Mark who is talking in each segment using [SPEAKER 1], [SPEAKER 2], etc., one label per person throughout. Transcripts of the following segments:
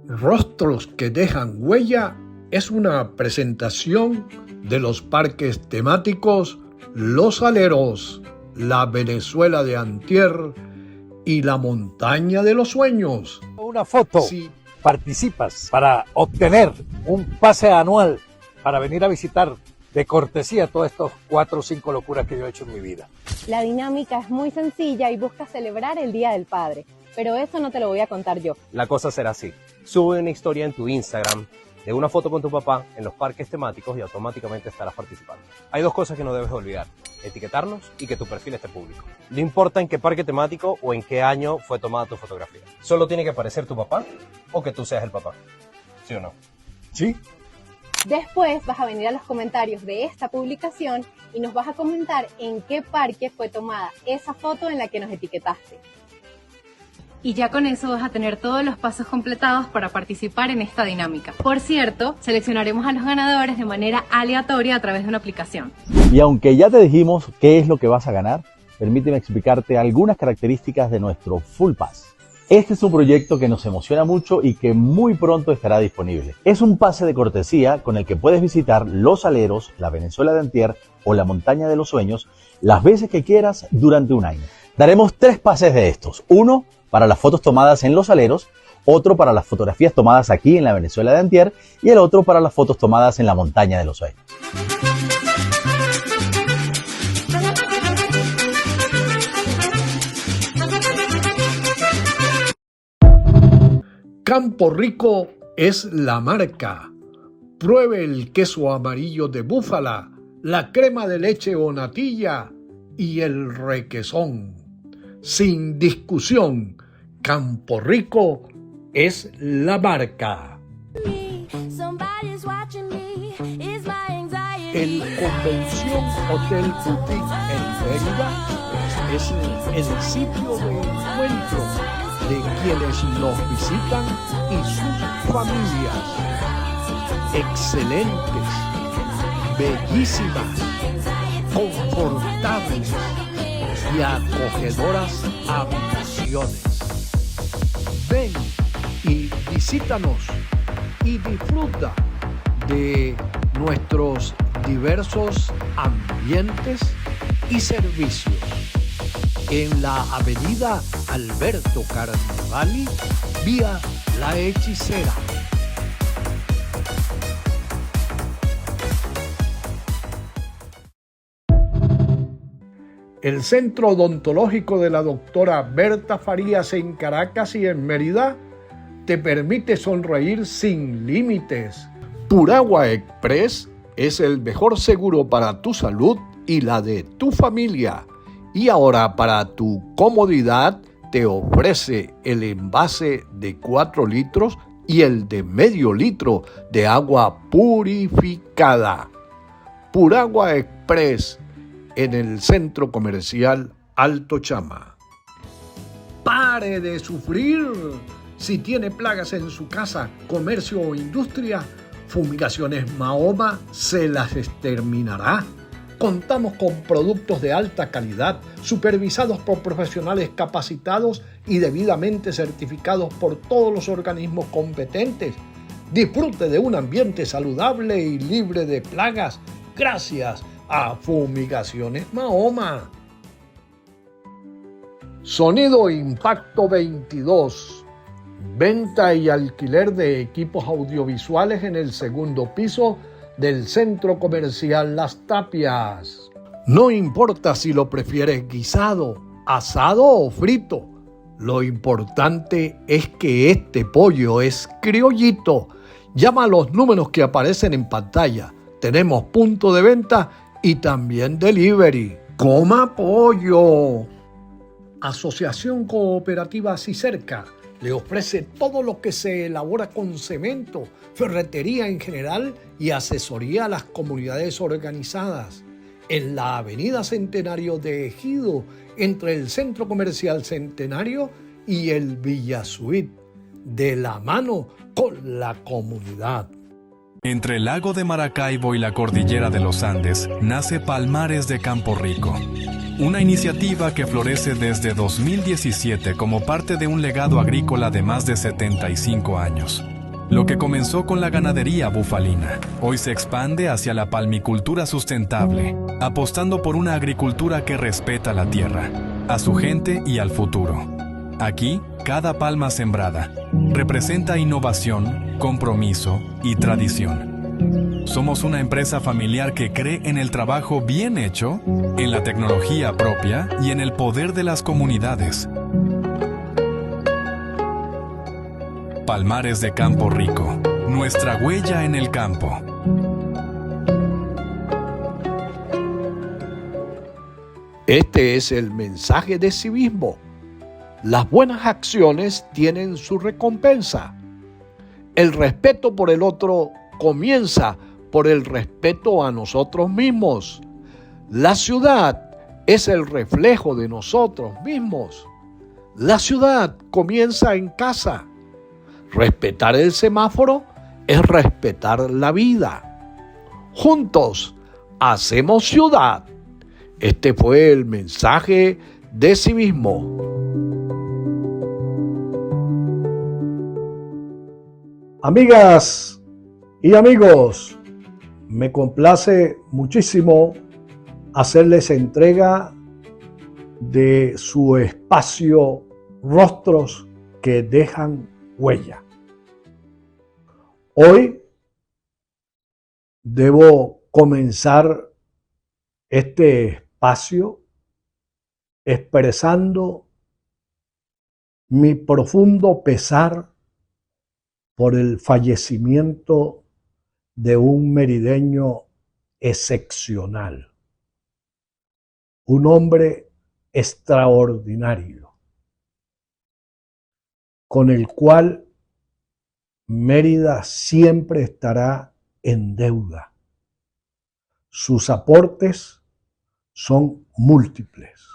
[SPEAKER 1] Rostros que dejan huella es una presentación de los parques temáticos Los Aleros, la Venezuela de antier y la Montaña de los Sueños.
[SPEAKER 2] Una foto.
[SPEAKER 1] Sí.
[SPEAKER 2] Participas para obtener un pase anual para venir a visitar de cortesía todos estos 4 o 5 locuras que yo he hecho en mi vida.
[SPEAKER 3] La dinámica es muy sencilla y busca celebrar el Día del Padre, pero eso no te lo voy a contar yo.
[SPEAKER 4] La cosa será así: sube una historia en tu Instagram de una foto con tu papá en los parques temáticos y automáticamente estarás participando. Hay 2 cosas que no debes olvidar: etiquetarnos y que tu perfil esté público. No importa en qué parque temático o en qué año fue tomada tu fotografía. Solo tiene que aparecer tu papá o que tú seas el papá. ¿Sí o no?
[SPEAKER 2] ¿Sí?
[SPEAKER 3] Después vas a venir a los comentarios de esta publicación y nos vas a comentar en qué parque fue tomada esa foto en la que nos etiquetaste.
[SPEAKER 5] Y ya con eso vas a tener todos los pasos completados para participar en esta dinámica. Por cierto, seleccionaremos a los ganadores de manera aleatoria a través de una aplicación.
[SPEAKER 6] Y aunque ya te dijimos qué es lo que vas a ganar, permíteme explicarte algunas características de nuestro Full Pass. Este es un proyecto que nos emociona mucho y que muy pronto estará disponible. Es un pase de cortesía con el que puedes visitar Los Aleros, la Venezuela de antier o la Montaña de los Sueños las veces que quieras durante un año. Daremos 3 pases de estos: uno para las fotos tomadas en Los Aleros, otro para las fotografías tomadas aquí en la Venezuela de antier y el otro para las fotos tomadas en la Montaña de los Sueños.
[SPEAKER 1] Campo Rico es la marca. Pruebe el queso amarillo de búfala, la crema de leche o natilla y el requesón. Sin discusión, Campo Rico es la marca. El Convención Hotel Boutique en Mérida es el sitio de encuentro de quienes nos visitan y sus familias. Excelentes, bellísimas, confortables y acogedoras habitaciones. Ven y visítanos y disfruta de nuestros diversos ambientes y servicios. En la avenida Alberto Carnevali, vía La Hechicera. El Centro Odontológico de la doctora Berta Farías en Caracas y en Mérida te permite sonreír sin límites. Puragua Express es el mejor seguro para tu salud y la de tu familia. Y ahora, para tu comodidad, te ofrece el envase de 4 litros y el de medio litro de agua purificada. Puragua Express en el Centro Comercial Alto Chama. ¡Pare de sufrir! Si tiene plagas en su casa, comercio o industria, Fumigaciones Mahoma se las exterminará. Contamos con productos de alta calidad, supervisados por profesionales capacitados y debidamente certificados por todos los organismos competentes. Disfrute de un ambiente saludable y libre de plagas gracias a Fumigaciones Mahoma. Sonido Impacto 22. Venta y alquiler de equipos audiovisuales en el 2º piso del Centro Comercial Las Tapias. No importa si lo prefieres guisado, asado o frito. Lo importante es que este pollo es criollito. Llama a los números que aparecen en pantalla. Tenemos punto de venta y también delivery. ¡Coma pollo! Asociación Cooperativa Cicerca le ofrece todo lo que se elabora con cemento, ferretería en general y asesoría a las comunidades organizadas. En la Avenida Centenario de Ejido, entre el Centro Comercial Centenario y el Villa Suite, de la mano con la comunidad.
[SPEAKER 7] Entre el lago de Maracaibo y la cordillera de los Andes nace Palmares de Campo Rico, una iniciativa que florece desde 2017 como parte de un legado agrícola de más de 75 años. Lo que comenzó con la ganadería bufalina, hoy se expande hacia la palmicultura sustentable, apostando por una agricultura que respeta la tierra, a su gente y al futuro. Aquí, cada palma sembrada representa innovación, compromiso y tradición. Somos una empresa familiar que cree en el trabajo bien hecho, en la tecnología propia y en el poder de las comunidades. Palmares de Campo Rico, nuestra huella en el campo.
[SPEAKER 1] Este es el mensaje de civismo. Las buenas acciones tienen su recompensa. El respeto por el otro comienza por el respeto a nosotros mismos. La ciudad es el reflejo de nosotros mismos. La ciudad comienza en casa. Respetar el semáforo es respetar la vida. Juntos hacemos ciudad. Este fue el mensaje de civismo. Amigas y amigos, me complace muchísimo hacerles entrega de su espacio Rostros que dejan huella. Hoy debo comenzar este espacio expresando mi profundo pesar por el fallecimiento de un merideño excepcional, un hombre extraordinario, con el cual Mérida siempre estará en deuda. Sus aportes son múltiples.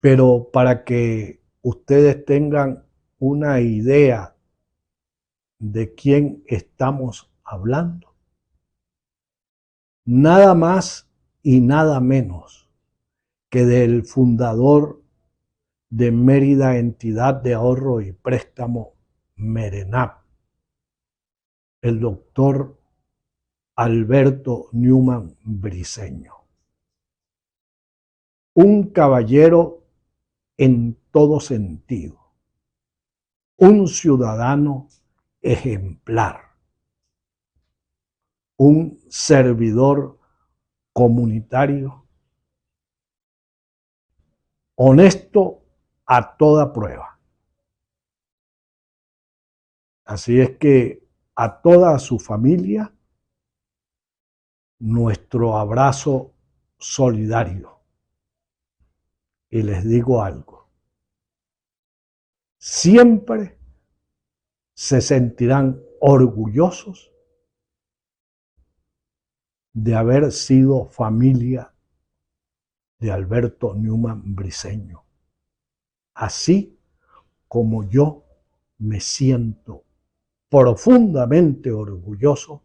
[SPEAKER 1] Pero para que ustedes tengan una idea de quién estamos hablando, nada más y nada menos que del fundador de Mérida Entidad de Ahorro y Préstamo Merenap, el doctor Alberto Newman Briceño. Un caballero en todo sentido, un ciudadano ejemplar, un servidor comunitario, honesto a toda prueba. Así es que a toda su familia, nuestro abrazo solidario. Y les digo algo, siempre se sentirán orgullosos de haber sido familia de Alberto Newman Briceño, así como yo me siento profundamente orgulloso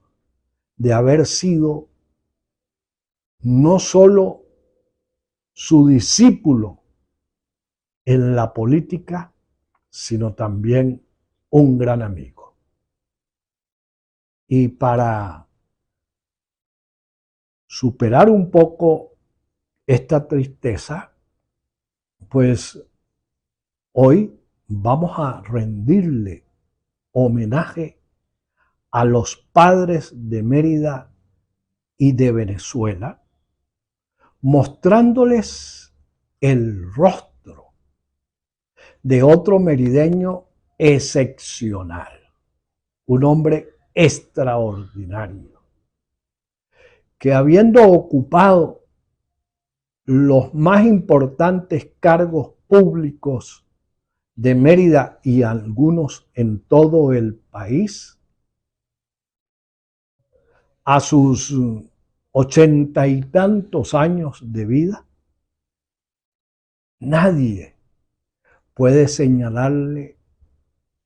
[SPEAKER 1] de haber sido no solo su discípulo en la política, sino también un gran amigo. Y para superar un poco esta tristeza, pues hoy vamos a rendirle homenaje a los padres de Mérida y de Venezuela, mostrándoles el rostro de otro merideño excepcional, un hombre extraordinario, que habiendo ocupado los más importantes cargos públicos de Mérida y algunos en todo el país, a sus 80 y tantos años de vida, nadie puede señalarle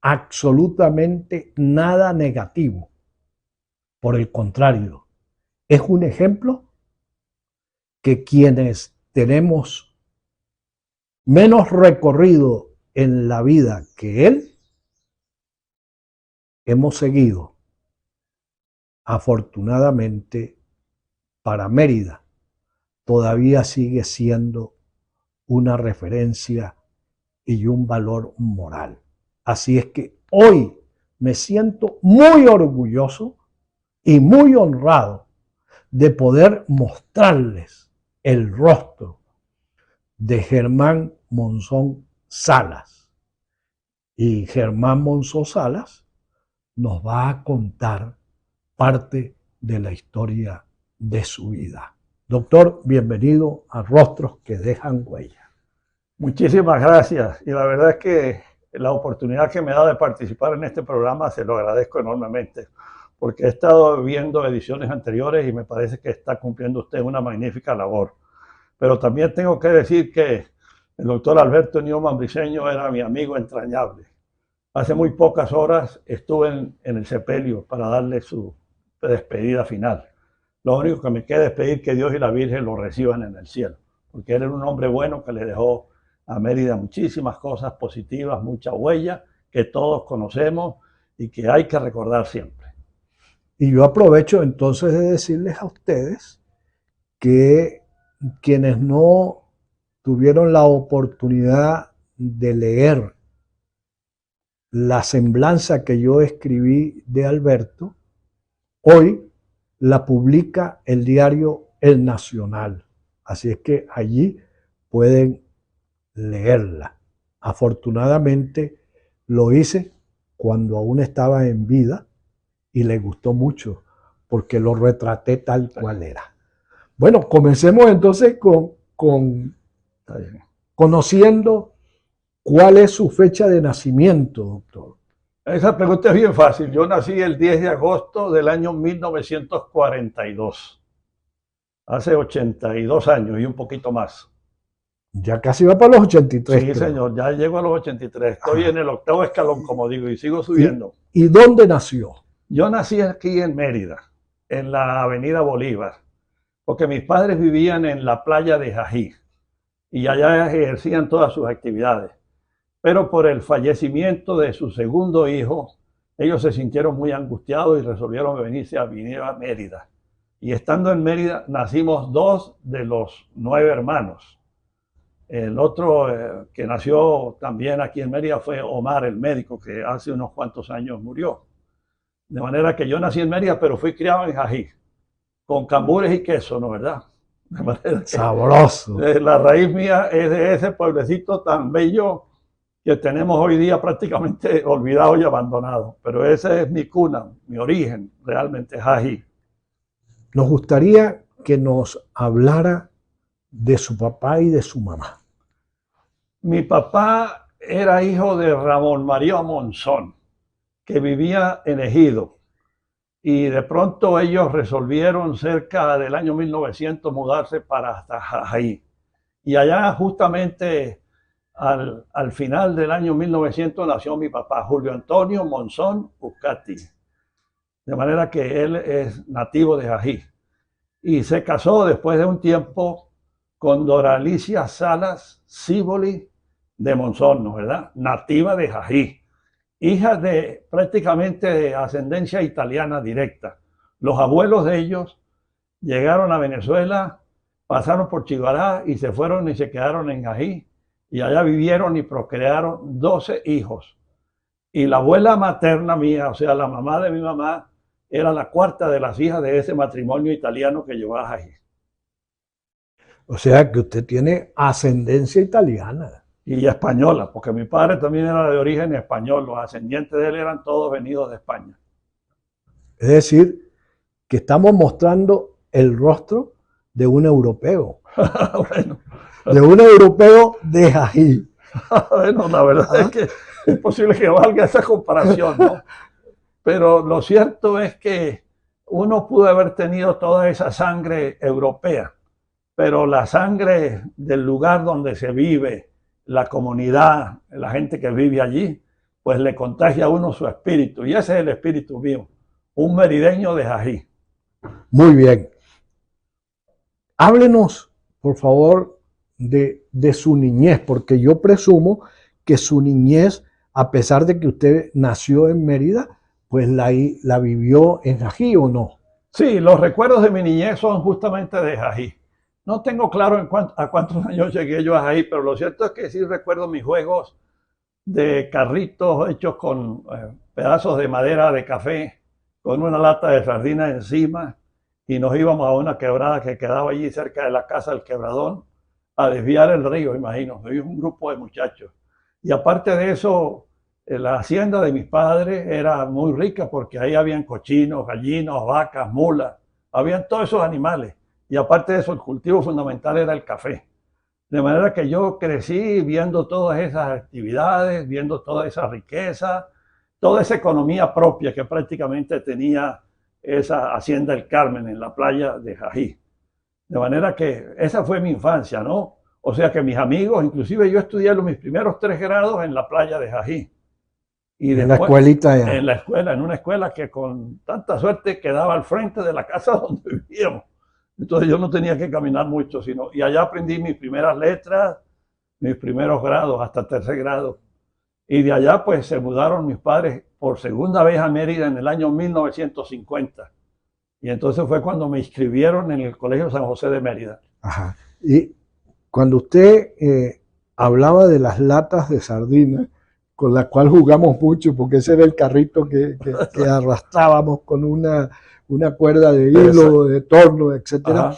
[SPEAKER 1] absolutamente nada negativo. Por el contrario, es un ejemplo que quienes tenemos menos recorrido en la vida que él, hemos seguido, afortunadamente, para Mérida, todavía sigue siendo una referencia y un valor moral. Así es que hoy me siento muy orgulloso y muy honrado de poder mostrarles el rostro de Germán Monzón Salas. Y Germán Monzón Salas nos va a contar parte de la historia de su vida. Doctor, bienvenido a Rostros que Dejan Huella.
[SPEAKER 8] Muchísimas gracias. Y la verdad es que la oportunidad que me da de participar en este programa se lo agradezco enormemente, porque he estado viendo ediciones anteriores y me parece que está cumpliendo usted una magnífica labor. Pero también tengo que decir que el doctor Alberto Newman Briceño era mi amigo entrañable. Hace muy pocas horas estuve en el sepelio para darle su despedida final. Lo único que me queda es pedir que Dios y la Virgen lo reciban en el cielo, porque él era un hombre bueno que le dejó a Mérida muchísimas cosas positivas, mucha huella que todos conocemos y que hay que recordar siempre.
[SPEAKER 1] Y yo aprovecho entonces de decirles a ustedes que quienes no tuvieron la oportunidad de leer la semblanza que yo escribí de Alberto, hoy la publica el diario El Nacional. Así es que allí pueden leerla. Afortunadamente lo hice cuando aún estaba en vida y le gustó mucho porque lo retraté tal cual era. Bueno, comencemos entonces conociendo cuál es su fecha de nacimiento, doctor.
[SPEAKER 8] Esa pregunta es bien fácil. Yo nací el 10 de agosto del año 1942. Hace 82 años y un poquito más.
[SPEAKER 1] Ya casi va para los 83.
[SPEAKER 8] Sí, creo. Señor, ya llego a los 83. Estoy en el octavo escalón, como digo, y sigo subiendo.
[SPEAKER 1] ¿Y dónde nació?
[SPEAKER 8] Yo nací aquí en Mérida, en la avenida Bolívar, porque mis padres vivían en la playa de Jají y allá ejercían todas sus actividades. Pero por el fallecimiento de su segundo hijo, ellos se sintieron muy angustiados y resolvieron venirse a Mérida. Y estando en Mérida, nacimos 2 de los 9 hermanos. El otro que nació también aquí en Mérida fue Omar, el médico, que hace unos cuantos años murió. De manera que yo nací en Mérida, pero fui criado en Jají, con cambures y queso, ¿no verdad? De manera que
[SPEAKER 1] sabroso.
[SPEAKER 8] La raíz mía es de ese pueblecito tan bello que tenemos hoy día prácticamente olvidado y abandonado. Pero esa es mi cuna, mi origen, realmente, Jají.
[SPEAKER 1] Nos gustaría que nos hablara de su papá y de su mamá.
[SPEAKER 8] Mi papá era hijo de Ramón María Monzón, que vivía en Ejido. Y de pronto ellos resolvieron cerca del año 1900 mudarse para hasta Jají. Y allá justamente al final del año 1900 nació mi papá, Julio Antonio Monzón Uzcati. De manera que él es nativo de Jají. Y se casó después de un tiempo con Doralicia Salas Ciboli de Monzón, ¿no verdad? Nativa de Jají, hija de prácticamente de ascendencia italiana directa. Los abuelos de ellos llegaron a Venezuela, pasaron por Chivará y se fueron y se quedaron en Jají. Y allá vivieron y procrearon 12 hijos. Y la abuela materna mía, o sea, la mamá de mi mamá, era la 4ª de las hijas de ese matrimonio italiano que llevó a Jají.
[SPEAKER 1] O sea que usted tiene ascendencia italiana.
[SPEAKER 8] Y española, porque mi padre también era de origen español. Los ascendientes de él eran todos venidos de España.
[SPEAKER 1] Es decir, que estamos mostrando el rostro de un europeo.
[SPEAKER 8] Bueno.
[SPEAKER 1] De un europeo de Jají.
[SPEAKER 8] Bueno, la verdad es que es posible que valga esa comparación, ¿no? Pero lo cierto es que uno pudo haber tenido toda esa sangre europea, pero la sangre del lugar donde se vive, la comunidad, la gente que vive allí, pues le contagia a uno su espíritu. Y ese es el espíritu mío, un merideño de Jají.
[SPEAKER 1] Muy bien. Háblenos, por favor, de su niñez, porque yo presumo que su niñez, a pesar de que usted nació en Mérida, pues la vivió en Ají, ¿o no?
[SPEAKER 8] Sí, los recuerdos de mi niñez son justamente de Ají. No tengo claro a cuántos años llegué yo a Ají, pero lo cierto es que sí recuerdo mis juegos de carritos hechos con pedazos de madera de café, con una lata de sardinas encima, y nos íbamos a una quebrada que quedaba allí cerca de la casa del quebradón a desviar el río, imagino. Había un grupo de muchachos. Y aparte de eso, la hacienda de mis padres era muy rica porque ahí habían cochinos, gallinas, vacas, mulas, habían todos esos animales. Y aparte de eso, el cultivo fundamental era el café. De manera que yo crecí viendo todas esas actividades, viendo toda esa riqueza, toda esa economía propia que prácticamente tenía esa hacienda El Carmen en la playa de Ají. De manera que esa fue mi infancia, ¿no? O sea que mis amigos, inclusive yo estudié mis primeros 3 grados en la playa de Ají. Y
[SPEAKER 1] en la escuelita ya.
[SPEAKER 8] En la escuela, en una escuela que con tanta suerte quedaba al frente de la casa donde vivíamos. Entonces yo no tenía que caminar mucho, y allá aprendí mis primeras letras, mis primeros grados, hasta 3er grado. Y de allá pues se mudaron mis padres por segunda vez a Mérida en el año 1950. Y entonces fue cuando me inscribieron en el Colegio San José de Mérida.
[SPEAKER 1] Ajá. Y cuando usted hablaba de las latas de sardinas, con las cuales jugamos mucho, porque ese era el carrito que arrastrábamos con una cuerda de hilo, de torno, etcétera.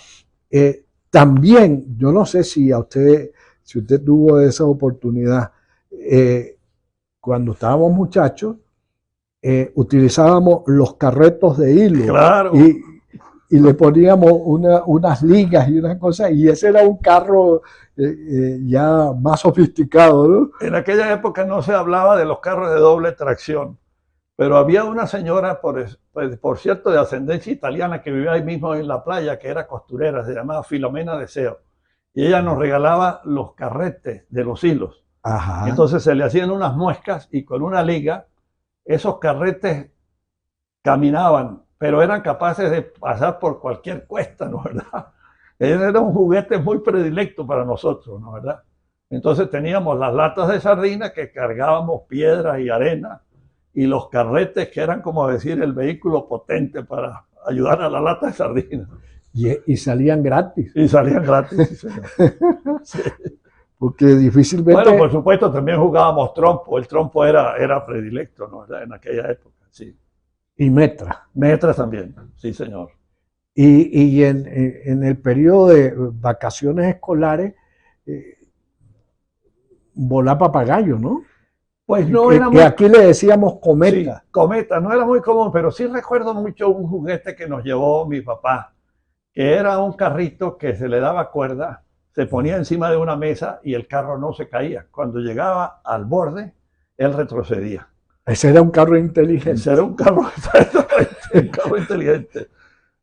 [SPEAKER 1] También, yo no sé si usted tuvo esa oportunidad, cuando estábamos muchachos, utilizábamos los carretos de hilo.
[SPEAKER 8] Claro.
[SPEAKER 1] Y le poníamos unas ligas y unas cosas, y ese era un carro ya más sofisticado, ¿no?
[SPEAKER 8] En aquella época no se hablaba de los carros de doble tracción, pero había una señora, por cierto, de ascendencia italiana, que vivía ahí mismo en la playa, que era costurera, se llamaba Filomena Deseo, y ella nos regalaba los carretes de los hilos.
[SPEAKER 1] Ajá.
[SPEAKER 8] Entonces se le hacían unas muescas y con una liga esos carretes caminaban, pero eran capaces de pasar por cualquier cuesta, ¿no verdad? Era un juguete muy predilecto para nosotros, ¿no verdad? Entonces teníamos las latas de sardinas que cargábamos piedras y arena, y los carretes que eran, como decir, el vehículo potente para ayudar a la lata de sardinas.
[SPEAKER 1] Y salían gratis.
[SPEAKER 8] Y salían gratis, sí, señor. Sí.
[SPEAKER 1] Porque difícilmente...
[SPEAKER 8] Bueno, por supuesto, también jugábamos trompo. El trompo era predilecto, ¿no verdad? En aquella época, sí.
[SPEAKER 1] Y metra.
[SPEAKER 8] Metras también, sí, señor.
[SPEAKER 1] Y en el periodo de vacaciones escolares, volar papagayo, ¿no?
[SPEAKER 8] Pues no era muy...
[SPEAKER 1] Que aquí le decíamos cometa.
[SPEAKER 8] Sí, cometa, no era muy común, pero sí recuerdo mucho un juguete que nos llevó mi papá, que era un carrito que se le daba cuerda, se ponía encima de una mesa y el carro no se caía. Cuando llegaba al borde, él retrocedía.
[SPEAKER 1] Ese era un carro inteligente.
[SPEAKER 8] Ese era un carro inteligente.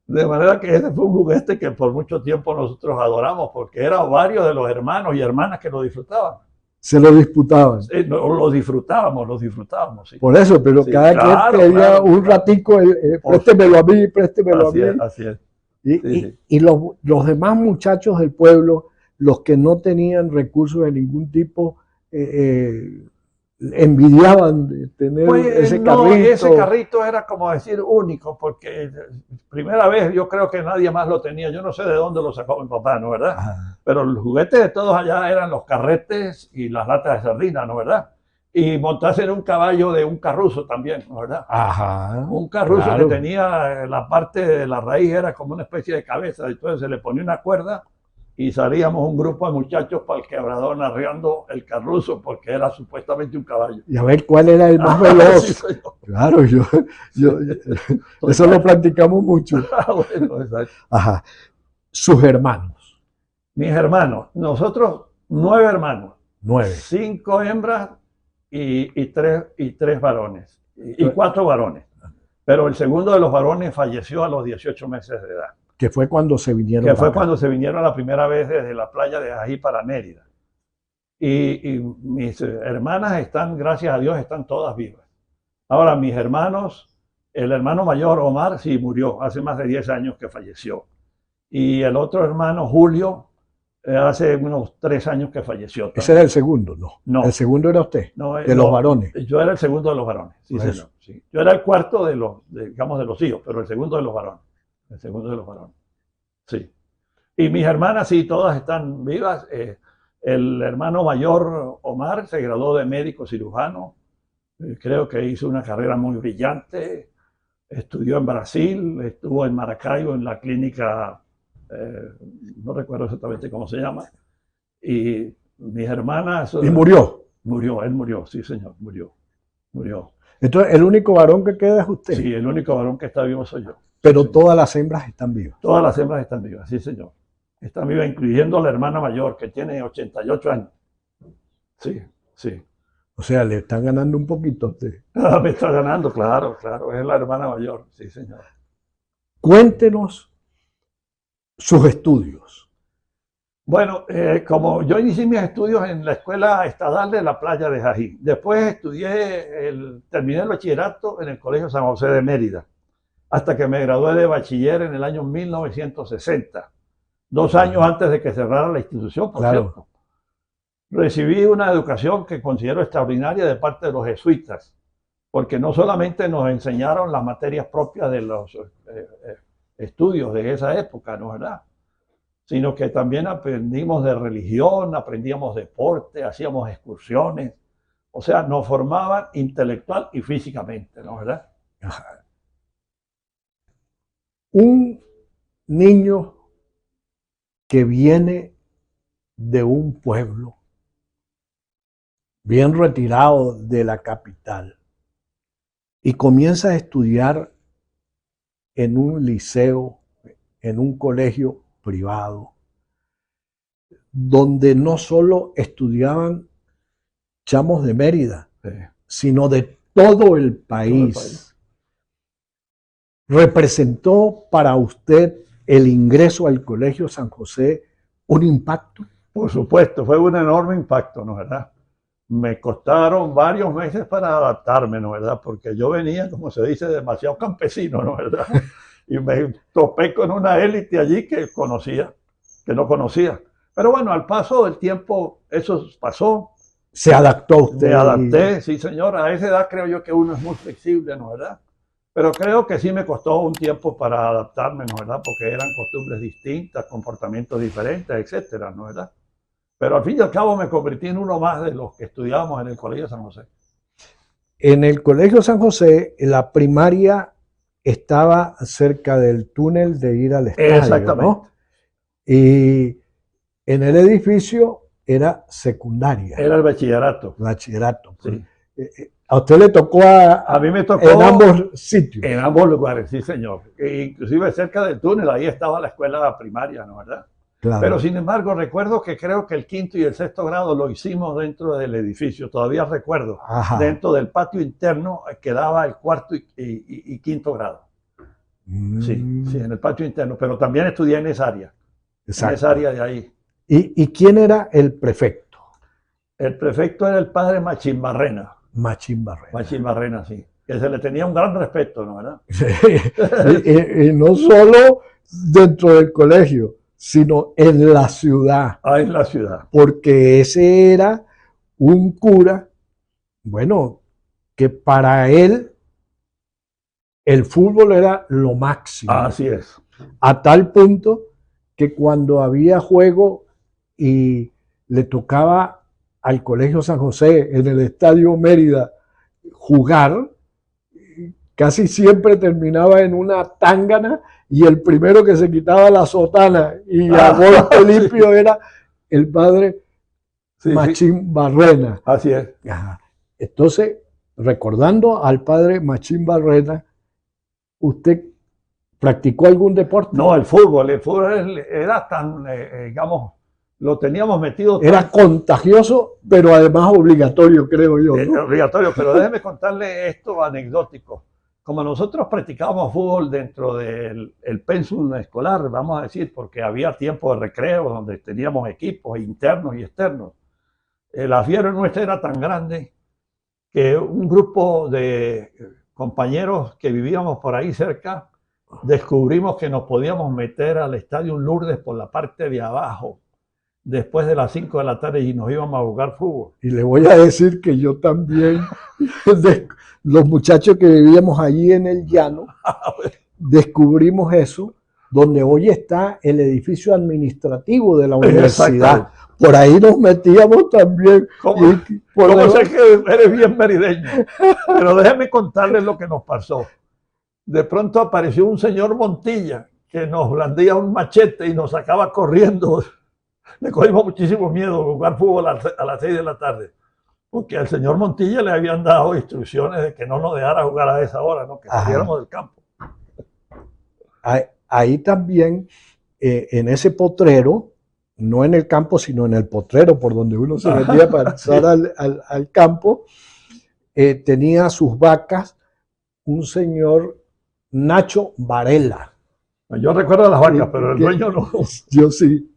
[SPEAKER 8] De manera que ese fue un juguete que por mucho tiempo nosotros adoramos, porque eran varios de los hermanos y hermanas que lo disfrutaban.
[SPEAKER 1] Se lo disputaban.
[SPEAKER 8] Lo disfrutábamos. Sí.
[SPEAKER 1] Por eso, pero
[SPEAKER 8] Sí,
[SPEAKER 1] cada
[SPEAKER 8] claro,
[SPEAKER 1] quien pedía
[SPEAKER 8] claro,
[SPEAKER 1] un ratico, préstemelo a mí, préstemelo a mí.
[SPEAKER 8] Así es.
[SPEAKER 1] Y los demás muchachos del pueblo, los que no tenían recursos de ningún tipo, envidiaban de tener ese carrito.
[SPEAKER 8] Ese carrito era, como decir, único, porque primera vez yo creo que nadie más lo tenía. Yo no sé de dónde lo sacó mi papá, ¿no verdad?
[SPEAKER 1] Ajá.
[SPEAKER 8] Pero el juguete de todos allá eran los carretes y las latas de sardinas, ¿no verdad? Y montarse en un caballo de un carruzo también, ¿no verdad?
[SPEAKER 1] Ajá.
[SPEAKER 8] Un carruzo
[SPEAKER 1] claro.
[SPEAKER 8] que tenía la parte de la raíz, era como una especie de cabeza, entonces se le ponía una cuerda y salíamos un grupo de muchachos para el quebradón arriando el carruzo, porque era supuestamente un caballo.
[SPEAKER 1] Y a ver cuál era el más veloz.
[SPEAKER 8] Sí, señor.
[SPEAKER 1] Claro, eso lo practicamos mucho.
[SPEAKER 8] Bueno, exacto.
[SPEAKER 1] Ajá. Sus hermanos.
[SPEAKER 8] Mis hermanos, nosotros 9 hermanos,
[SPEAKER 1] 9.
[SPEAKER 8] 5 hembras y 3 varones, y 4 varones. Pero el segundo de los varones falleció a los 18 meses de edad.
[SPEAKER 1] Que fue cuando se vinieron.
[SPEAKER 8] Que fue cuando se vinieron la primera vez desde la playa de Ají para Mérida. Y mis hermanas están, gracias a Dios, están todas vivas. Ahora, mis hermanos, el hermano mayor, Omar, sí murió, hace más de 10 años que falleció. Y el otro hermano, Julio, Hace unos 3 años que falleció.
[SPEAKER 1] Ese era el segundo, ¿no?
[SPEAKER 8] No.
[SPEAKER 1] El segundo era usted,
[SPEAKER 8] No,
[SPEAKER 1] de los varones.
[SPEAKER 8] Yo era el segundo de los varones, sí,
[SPEAKER 1] Por
[SPEAKER 8] señor.
[SPEAKER 1] eso.
[SPEAKER 8] Sí. Yo era el cuarto digamos, de los hijos, pero el segundo de los varones. El segundo de los varones. Sí. Y mis hermanas, sí, todas están vivas. El hermano mayor, Omar, se graduó de médico cirujano. Creo que hizo una carrera muy brillante. Estudió en Brasil, estuvo en Maracaibo, en la clínica, no recuerdo exactamente cómo se llama. Y mis hermanas...
[SPEAKER 1] Y murió.
[SPEAKER 8] Murió, él murió, sí señor, murió.
[SPEAKER 1] Entonces, el único varón que queda es usted.
[SPEAKER 8] Sí, el único varón que está vivo soy yo.
[SPEAKER 1] Pero
[SPEAKER 8] Sí.
[SPEAKER 1] todas las hembras están vivas.
[SPEAKER 8] Todas las hembras están vivas, sí señor. Están vivas, incluyendo la hermana mayor, que tiene 88 años. Sí, sí.
[SPEAKER 1] O sea, le están ganando un poquito a usted.
[SPEAKER 8] Me está ganando, claro, es la hermana mayor, sí señor.
[SPEAKER 1] Cuéntenos sus estudios.
[SPEAKER 8] Bueno, como yo inicié mis estudios en la Escuela Estadal de la Playa de Jají. Después terminé el bachillerato en el Colegio San José de Mérida, hasta que me gradué de bachiller en el año 1960, 2 años antes de que cerrara la institución, por
[SPEAKER 1] Claro.
[SPEAKER 8] cierto. Recibí una educación que considero extraordinaria de parte de los jesuitas, porque no solamente nos enseñaron las materias propias de los estudios de esa época, ¿no es verdad? Sino que también aprendimos de religión, aprendíamos deporte, hacíamos excursiones, o sea, nos formaban intelectual y físicamente, ¿no es verdad?
[SPEAKER 1] Ajá. Un niño que viene de un pueblo bien retirado de la capital y comienza a estudiar en un liceo, en un colegio privado, donde no solo estudiaban chamos de Mérida, sino de todo el país. ¿Representó para usted el ingreso al Colegio San José un impacto?
[SPEAKER 8] Por supuesto, fue un enorme impacto, ¿no es verdad? Me costaron varios meses para adaptarme, ¿no es verdad? Porque yo venía, como se dice, demasiado campesino, ¿no es verdad? Y me topé con una élite allí que no conocía. Pero bueno, al paso del tiempo eso pasó.
[SPEAKER 1] ¿Se adaptó usted?
[SPEAKER 8] Me adapté, sí señor. A esa edad creo yo que uno es muy flexible, ¿no es verdad? Pero creo que sí me costó un tiempo para adaptarme, ¿no es verdad? Porque eran costumbres distintas, comportamientos diferentes, etcétera, ¿no es verdad? Pero al fin y al cabo me convertí en uno más de los que estudiábamos en el Colegio San José.
[SPEAKER 1] En el Colegio San José, la primaria estaba cerca del túnel de ir al estadio,
[SPEAKER 8] Exactamente.
[SPEAKER 1] ¿no? Y en el edificio era secundaria.
[SPEAKER 8] Era el bachillerato.
[SPEAKER 1] Bachillerato.
[SPEAKER 8] Sí.
[SPEAKER 1] A usted le tocó
[SPEAKER 8] A mí me tocó
[SPEAKER 1] en ambos sitios.
[SPEAKER 8] En ambos lugares, sí señor. E inclusive cerca del túnel, ahí estaba la escuela primaria, ¿no es verdad?
[SPEAKER 1] Claro.
[SPEAKER 8] Pero sin embargo, recuerdo que creo que el 5º y el 6º grado lo hicimos dentro del edificio, todavía recuerdo,
[SPEAKER 1] Ajá.
[SPEAKER 8] dentro del patio interno que daba el 4º y 5º grado. Sí, en el patio interno, pero también estudié en esa área,
[SPEAKER 1] Exacto.
[SPEAKER 8] en esa área de ahí.
[SPEAKER 1] ¿Y quién era el prefecto?
[SPEAKER 8] El prefecto era el padre Machín Barrena.
[SPEAKER 1] Machín Barrena.
[SPEAKER 8] Machín Barrena, sí, que se le tenía un gran respeto, ¿no verdad?
[SPEAKER 1] y no solo dentro del colegio, sino en la ciudad.
[SPEAKER 8] Ah, en la ciudad.
[SPEAKER 1] Porque ese era un cura, bueno, que para él el fútbol era lo máximo.
[SPEAKER 8] Así es.
[SPEAKER 1] A tal punto que cuando había juego y le tocaba al Colegio San José en el Estadio Mérida jugar, casi siempre terminaba en una tángana y el primero que se quitaba la sotana y a golpe limpio era el padre Machín Barrena.
[SPEAKER 8] Así es.
[SPEAKER 1] Ajá. Entonces, recordando al padre Machín Barrena, ¿usted practicó algún deporte?
[SPEAKER 8] No, el fútbol era tan, digamos, lo teníamos metido.
[SPEAKER 1] Era contagioso, pero además obligatorio, creo yo, ¿no?
[SPEAKER 8] Obligatorio, pero déjeme contarle esto anecdótico. Como nosotros practicábamos fútbol dentro del pensum escolar, vamos a decir, porque había tiempo de recreo donde teníamos equipos internos y externos, la fiebre nuestra era tan grande que un grupo de compañeros que vivíamos por ahí cerca descubrimos que nos podíamos meter al Estadio Lourdes por la parte de abajo después de las 5 de la tarde y nos íbamos a jugar fútbol.
[SPEAKER 1] Y le voy a decir que yo también, los muchachos que vivíamos allí en el llano, descubrimos eso, donde hoy está el edificio administrativo de la universidad. Por ahí nos metíamos también.
[SPEAKER 8] ¿Cómo sé que eres bien merideño? Pero déjeme contarles lo que nos pasó. De pronto apareció un señor Montilla que nos blandía un machete y nos sacaba corriendo. Le cogimos muchísimo miedo de jugar fútbol a las 6 de la tarde, porque al señor Montilla le habían dado instrucciones de que no nos dejara jugar a esa hora, ¿no? Que saliéramos del campo.
[SPEAKER 1] Ahí también, en ese potrero, no en el campo, sino en el potrero, por donde uno se metía para entrar al campo, tenía sus vacas un señor Nacho Varela.
[SPEAKER 8] Yo recuerdo las vacas, pero el dueño no.
[SPEAKER 1] Yo sí,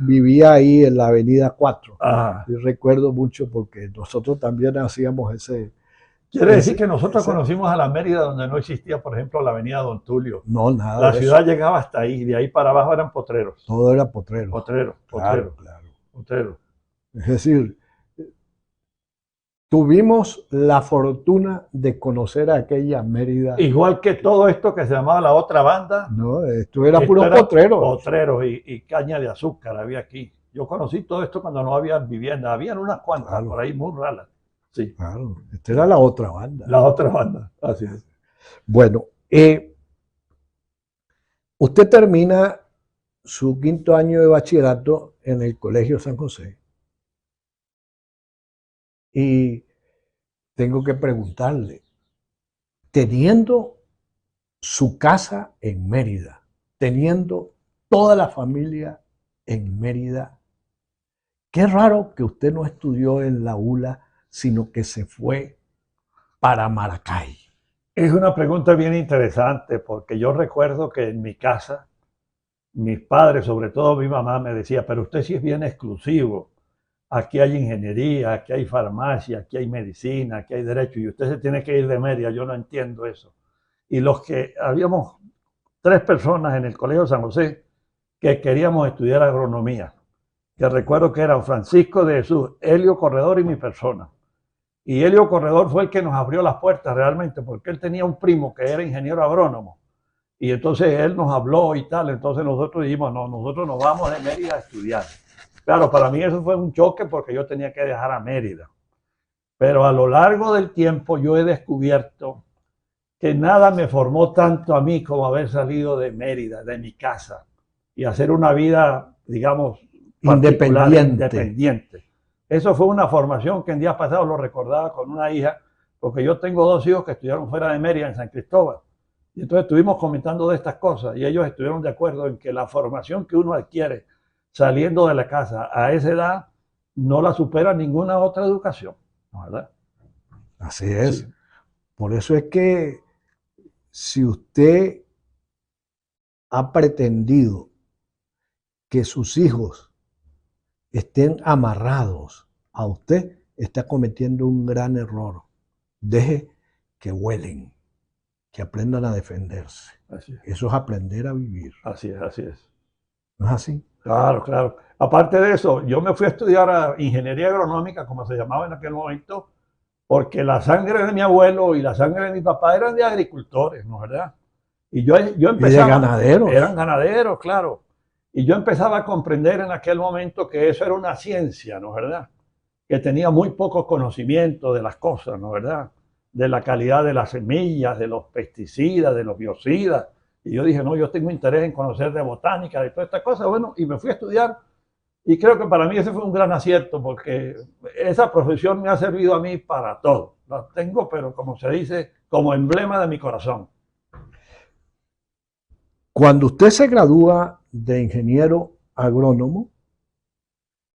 [SPEAKER 1] vivía ahí en la avenida 4.
[SPEAKER 8] Ajá.
[SPEAKER 1] Y recuerdo mucho porque nosotros también hacíamos ese...
[SPEAKER 8] Quiere decir que nosotros conocimos a la Mérida donde no existía, por ejemplo, la avenida Don Tulio.
[SPEAKER 1] No, nada.
[SPEAKER 8] La ciudad llegaba hasta ahí, de ahí para abajo eran potreros.
[SPEAKER 1] Todo era potrero.
[SPEAKER 8] Potrero.
[SPEAKER 1] Claro.
[SPEAKER 8] Potrero.
[SPEAKER 1] Es decir, tuvimos la fortuna de conocer a aquella Mérida.
[SPEAKER 8] Igual que todo esto que se llamaba la otra banda.
[SPEAKER 1] No, esto era puro potrero.
[SPEAKER 8] Potreros y caña de azúcar había aquí. Yo conocí todo esto cuando no había vivienda. Habían unas cuantas por ahí muy raras. Sí.
[SPEAKER 1] Claro, esta era la otra banda.
[SPEAKER 8] La otra banda, así es.
[SPEAKER 1] Bueno, usted termina su 5º año de bachillerato en el Colegio San José. Y tengo que preguntarle, teniendo su casa en Mérida, teniendo toda la familia en Mérida, qué raro que usted no estudió en la ULA, sino que se fue para Maracay.
[SPEAKER 8] Es una pregunta bien interesante porque yo recuerdo que en mi casa, mis padres, sobre todo mi mamá, me decía, pero usted sí es bien exclusivo. Aquí hay ingeniería, aquí hay farmacia, aquí hay medicina, aquí hay derecho y usted se tiene que ir de Mérida. Yo no entiendo eso. Y los que habíamos 3 personas en el Colegio San José que queríamos estudiar agronomía, que recuerdo que eran Francisco de Jesús, Helio Corredor y mi persona. Y Helio Corredor fue el que nos abrió las puertas realmente, porque él tenía un primo que era ingeniero agrónomo. Y entonces él nos habló y tal. Entonces nosotros dijimos, no, nosotros nos vamos de Mérida a estudiar. Claro, para mí eso fue un choque porque yo tenía que dejar a Mérida. Pero a lo largo del tiempo yo he descubierto que nada me formó tanto a mí como haber salido de Mérida, de mi casa, y hacer una vida, digamos, independiente. Eso fue una formación que en días pasados lo recordaba con una hija, porque yo tengo 2 hijos que estudiaron fuera de Mérida, en San Cristóbal. Y entonces estuvimos comentando de estas cosas y ellos estuvieron de acuerdo en que la formación que uno adquiere saliendo de la casa a esa edad no la supera ninguna otra educación, ¿verdad?
[SPEAKER 1] Así es.
[SPEAKER 8] Sí.
[SPEAKER 1] Por eso es que si usted ha pretendido que sus hijos estén amarrados a usted, está cometiendo un gran error. Deje que vuelen, que aprendan a defenderse.
[SPEAKER 8] Así es.
[SPEAKER 1] Eso es aprender a vivir.
[SPEAKER 8] Así es, así es.
[SPEAKER 1] ¿No es así?
[SPEAKER 8] Claro, claro. Aparte de eso, yo me fui a estudiar a ingeniería agronómica, como se llamaba en aquel momento, porque la sangre de mi abuelo y la sangre de mi papá eran de agricultores, ¿no es verdad? Y yo empezaba...
[SPEAKER 1] Y de ganaderos.
[SPEAKER 8] Eran ganaderos, claro. Y yo empezaba a comprender en aquel momento que eso era una ciencia, ¿no es verdad? Que tenía muy poco conocimiento de las cosas, ¿no es verdad? De la calidad de las semillas, de los pesticidas, de los biocidas. Y yo dije, no, yo tengo interés en conocer de botánica, de todas estas cosas. Bueno, y me fui a estudiar. Y creo que para mí ese fue un gran acierto, porque esa profesión me ha servido a mí para todo. La tengo, pero como se dice, como emblema de mi corazón.
[SPEAKER 1] Cuando usted se gradúa de ingeniero agrónomo,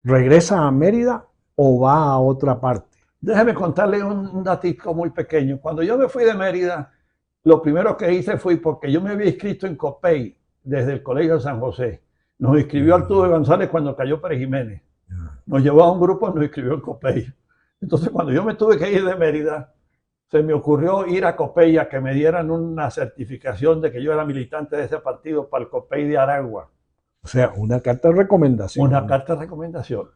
[SPEAKER 1] ¿regresa a Mérida o va a otra parte?
[SPEAKER 8] Déjeme contarle un datico muy pequeño. Cuando yo me fui de Mérida, lo primero que hice fue, porque yo me había inscrito en COPEI desde el Colegio de San José. Nos inscribió Arturo González cuando cayó Pérez Jiménez. Nos llevó a un grupo y nos inscribió en COPEI. Entonces, cuando yo me tuve que ir de Mérida, se me ocurrió ir a COPEI a que me dieran una certificación de que yo era militante de ese partido para el COPEI de Aragua.
[SPEAKER 1] O sea, una carta de recomendación.
[SPEAKER 8] Una carta de recomendación.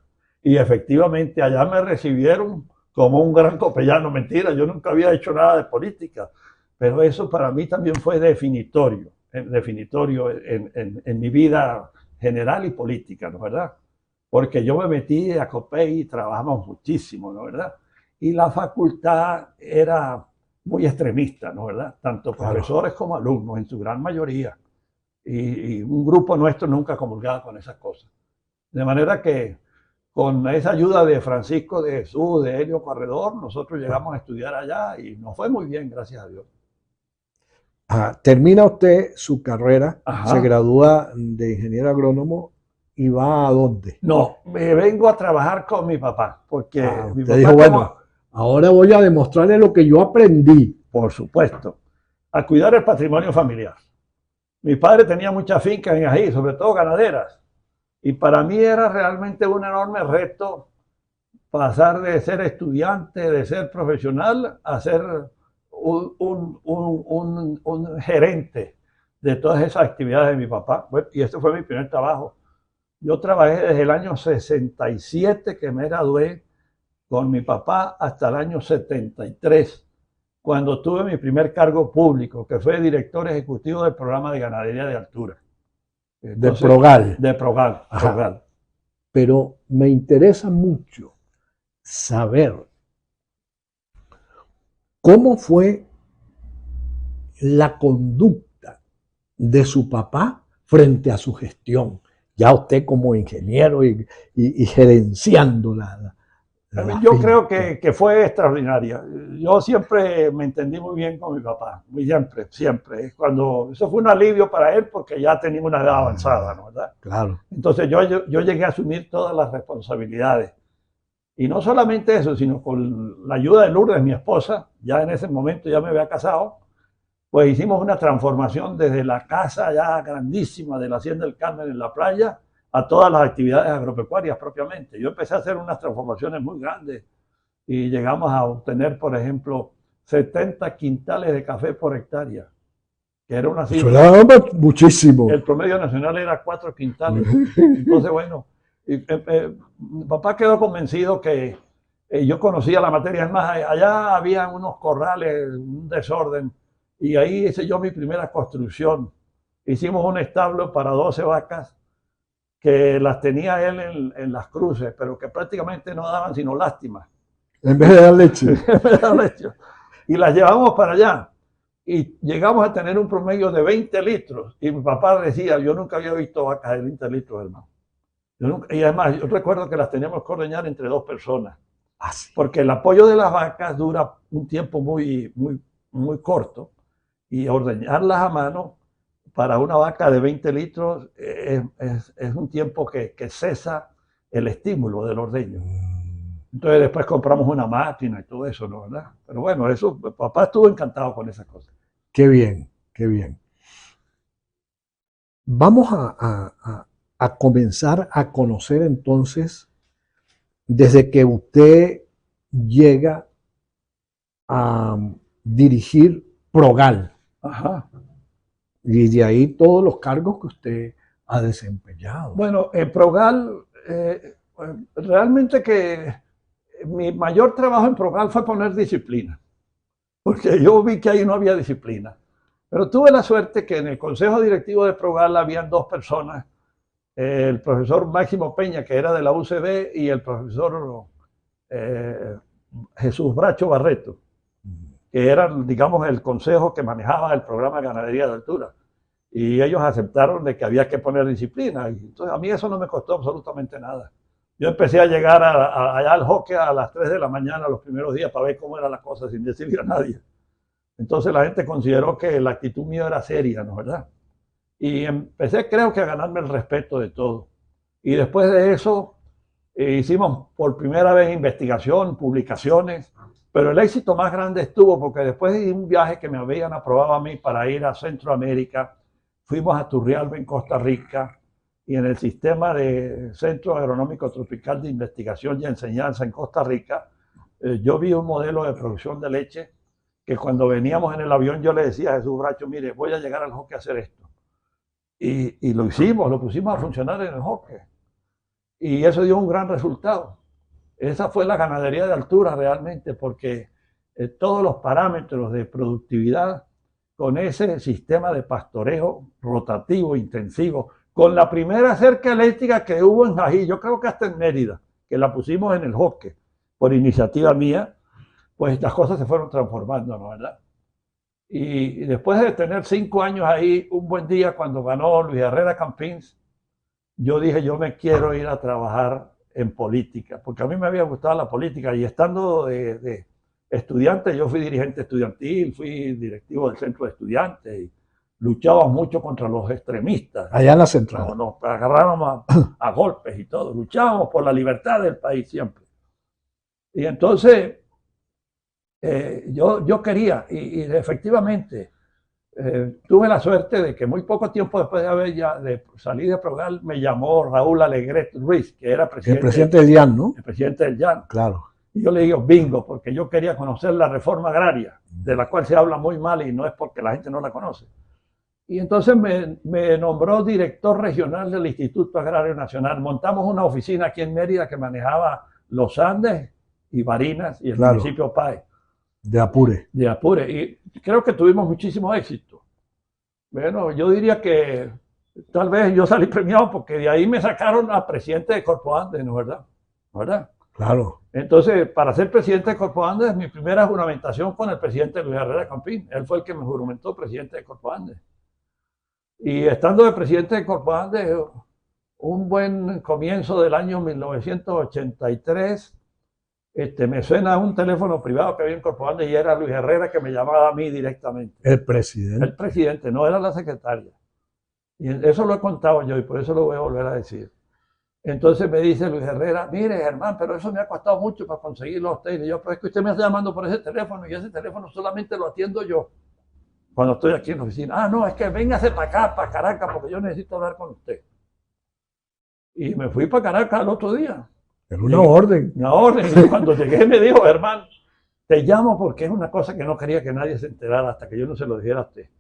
[SPEAKER 8] Y efectivamente allá me recibieron como un gran copellano. Mentira, yo nunca había hecho nada de política, pero eso para mí también fue definitorio en mi vida general y política, ¿no es verdad? Porque yo me metí a COPEI y trabajamos muchísimo, ¿no es verdad? Y la facultad era muy extremista, ¿no es verdad? Tanto profesores como alumnos, en su gran mayoría. Y un grupo nuestro nunca comulgaba con esas cosas. De manera que con esa ayuda de Francisco de Jesús, de Helio Corredor, nosotros llegamos a estudiar allá y nos fue muy bien, gracias a Dios.
[SPEAKER 1] Termina usted su carrera,
[SPEAKER 8] Ajá.
[SPEAKER 1] se gradúa de ingeniero agrónomo y va ¿a dónde?
[SPEAKER 8] No, me vengo a trabajar con mi papá, porque mi
[SPEAKER 1] Usted
[SPEAKER 8] papá
[SPEAKER 1] dijo, bueno, ahora voy a demostrarle lo que yo aprendí.
[SPEAKER 8] por supuesto, a cuidar el patrimonio familiar. Mi padre tenía muchas fincas en Ají, sobre todo ganaderas, y para mí era realmente un enorme reto pasar de ser estudiante, de ser profesional, a ser un gerente de todas esas actividades de mi papá. Bueno, y este fue mi primer trabajo. Yo trabajé desde el año 67 que me gradué con mi papá hasta el año 73, cuando tuve mi primer cargo público, que fue director ejecutivo del programa de ganadería de altura. Entonces,
[SPEAKER 1] de Progal.
[SPEAKER 8] De Progal. Progal.
[SPEAKER 1] Pero me interesa mucho saber cómo fue la conducta de su papá frente a su gestión. Ya usted como ingeniero y gerenciando la
[SPEAKER 8] Yo
[SPEAKER 1] finca.
[SPEAKER 8] creo que fue extraordinaria. Yo siempre me entendí muy bien con mi papá, muy siempre, siempre. Eso fue un alivio para él porque ya tenía una edad avanzada, ¿no? ¿Verdad?
[SPEAKER 1] Claro.
[SPEAKER 8] Entonces yo llegué a asumir todas las responsabilidades. Y no solamente eso, sino con la ayuda de Lourdes, mi esposa, ya en ese momento ya me había casado, pues hicimos una transformación desde la casa ya grandísima de la Hacienda del Carmen en la playa a todas las actividades agropecuarias propiamente. Yo empecé a hacer unas transformaciones muy grandes y llegamos a obtener, por ejemplo, 70 quintales de café por hectárea, que era una cifra.
[SPEAKER 1] Eso era muchísimo.
[SPEAKER 8] El promedio nacional era 4 quintales. Entonces, bueno, mi papá quedó convencido que yo conocía la materia. Es más, allá había unos corrales, un desorden, y ahí hice yo mi primera construcción. Hicimos un establo para 12 vacas que las tenía él en las cruces, pero que prácticamente no daban sino lástima.
[SPEAKER 1] En vez de dar leche.
[SPEAKER 8] Y las llevamos para allá. Y llegamos a tener un promedio de 20 litros. Y mi papá decía, yo nunca había visto vacas de 20 litros, hermano. Y además, yo recuerdo que las teníamos que ordeñar entre 2 personas. Porque el apoyo de las vacas dura un tiempo muy corto. Y ordeñarlas a mano para una vaca de 20 litros es un tiempo que cesa el estímulo del ordeño. Entonces después compramos una máquina y todo eso, ¿no? ¿Verdad? Pero bueno, eso, papá estuvo encantado con esas cosas.
[SPEAKER 1] Qué bien, qué bien. Vamos a comenzar a conocer entonces, desde que usted llega a dirigir Progal.
[SPEAKER 8] Ajá.
[SPEAKER 1] Y de ahí todos los cargos que usted ha desempeñado.
[SPEAKER 8] Bueno, en Progal, realmente que mi mayor trabajo en Progal fue poner disciplina, porque yo vi que ahí no había disciplina. Pero tuve la suerte que en el consejo directivo de Progal habían 2 personas, el profesor Máximo Peña, que era de la UCB, y el profesor Jesús Bracho Barreto, que eran, digamos, el consejo que manejaba el programa de ganadería de altura. Y ellos aceptaron de que había que poner disciplina. Y entonces a mí eso no me costó absolutamente nada. Yo empecé a llegar allá al hockey a las 3 de la mañana los primeros días para ver cómo era la cosa sin decirle a nadie. Entonces la gente consideró que la actitud mía era seria, ¿no es verdad? Y empecé, creo que, a ganarme el respeto de todo. Y después de eso hicimos por primera vez investigación, publicaciones, pero el éxito más grande estuvo porque después de un viaje que me habían aprobado a mí para ir a Centroamérica, fuimos a Turrialba en Costa Rica, y en el sistema de Centro Agronómico Tropical de Investigación y Enseñanza en Costa Rica, yo vi un modelo de producción de leche que cuando veníamos en el avión yo le decía a Jesús Bracho, mire, voy a llegar al hockey a hacer esto. Y lo hicimos, lo pusimos a funcionar en el hockey. Y eso dio un gran resultado. Esa fue la ganadería de altura realmente, porque todos los parámetros de productividad con ese sistema de pastoreo rotativo, intensivo, con la primera cerca eléctrica que hubo en Jají, yo creo que hasta en Mérida, que la pusimos en el hockey, por iniciativa mía, pues las cosas se fueron transformando, ¿no? ¿Verdad? Y después de tener 5 años ahí, un buen día cuando ganó Luis Herrera Campins, yo dije, yo me quiero ir a trabajar en política, porque a mí me había gustado la política, y estando de estudiante, yo fui dirigente estudiantil, fui directivo del centro de estudiantes, y luchábamos mucho contra los extremistas.
[SPEAKER 1] Allá en la central.
[SPEAKER 8] Nos agarrábamos a golpes y todo, luchábamos por la libertad del país siempre. Y entonces, yo quería, y efectivamente, tuve la suerte de que muy poco tiempo después de salir de Progal, me llamó Raúl Alegret Ruiz, que era
[SPEAKER 1] El presidente del IAN, ¿no?
[SPEAKER 8] el presidente del LLAN.
[SPEAKER 1] Claro.
[SPEAKER 8] Y yo le digo bingo, porque yo quería conocer la reforma agraria, de la cual se habla muy mal y no es porque la gente no la conoce. Y entonces me nombró director regional del Instituto Agrario Nacional. Montamos una oficina aquí en Mérida que manejaba los Andes y Barinas y el municipio Páez.
[SPEAKER 1] De Apure.
[SPEAKER 8] De Apure. Y creo que tuvimos muchísimo éxito. Bueno, yo diría que tal vez yo salí premiado porque de ahí me sacaron a presidente de Corpo Andes, ¿no verdad? ¿Verdad?
[SPEAKER 1] Claro.
[SPEAKER 8] Entonces, para ser presidente de Corpo Andes, mi primera juramentación con el presidente Luis Herrera Campín. Él fue el que me juramentó presidente de Corpo Andes. Y estando de presidente de Corpo Andes, un buen comienzo del año 1983, me suena un teléfono privado que había en Corpo Andes y era Luis Herrera que me llamaba a mí directamente.
[SPEAKER 1] El presidente.
[SPEAKER 8] El presidente, no era la secretaria. Y eso lo he contado yo y por eso lo voy a volver a decir. Entonces me dice Luis Herrera, mire Germán, pero eso me ha costado mucho para conseguirlo a usted. Y yo, pero es que usted me está llamando por ese teléfono y ese teléfono solamente lo atiendo yo cuando estoy aquí en la oficina. Ah, no, es que véngase para acá, para Caracas, porque yo necesito hablar con usted. Y me fui para Caracas al otro día.
[SPEAKER 1] Era una orden.
[SPEAKER 8] Una orden. Y cuando llegué me dijo, Germán, te llamo porque es una cosa que no quería que nadie se enterara hasta que yo no se lo dijera a usted.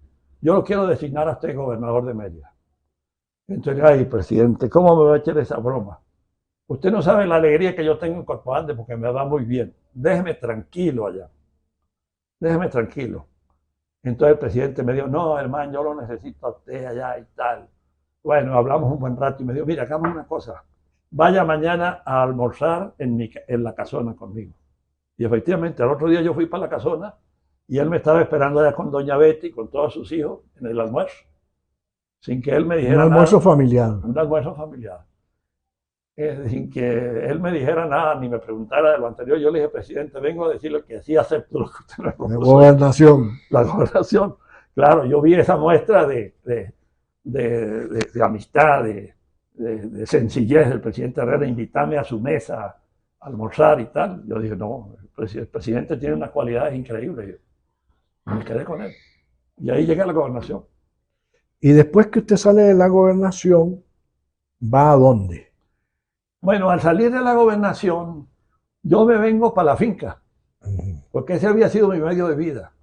[SPEAKER 8] Yo lo quiero designar a usted gobernador de Mérida. Entonces, ay, presidente, ¿cómo me va a echar esa broma? Usted no sabe la alegría que yo tengo en Corpo Andes porque me va muy bien. Déjeme tranquilo allá. Déjeme tranquilo. Entonces el presidente me dijo, no, hermano, yo lo necesito a usted allá y tal. Bueno, hablamos un buen rato y me dijo, mira, hagamos una cosa. Vaya mañana a almorzar en la casona conmigo. Y efectivamente, al otro día yo fui para la casona y él me estaba esperando allá con doña Betty, con todos sus hijos, en el almuerzo. Sin que él me dijera nada.
[SPEAKER 1] Un almuerzo familiar.
[SPEAKER 8] Un almuerzo familiar. Sin que él me dijera nada ni me preguntara de lo anterior. Yo le dije, presidente, vengo a decirle que sí acepto lo que usted me propuso.
[SPEAKER 1] La gobernación.
[SPEAKER 8] La gobernación. Claro, yo vi esa muestra de amistad, de sencillez del presidente Herrera, invitarme a su mesa a almorzar y tal. Yo dije, no, el presidente tiene unas cualidades increíbles. Y me quedé con él. Y ahí llegué a la gobernación.
[SPEAKER 1] Y después que usted sale de la gobernación, ¿va a dónde?
[SPEAKER 8] Bueno, al salir de la gobernación, yo me vengo para la finca, porque ese había sido mi medio de vida.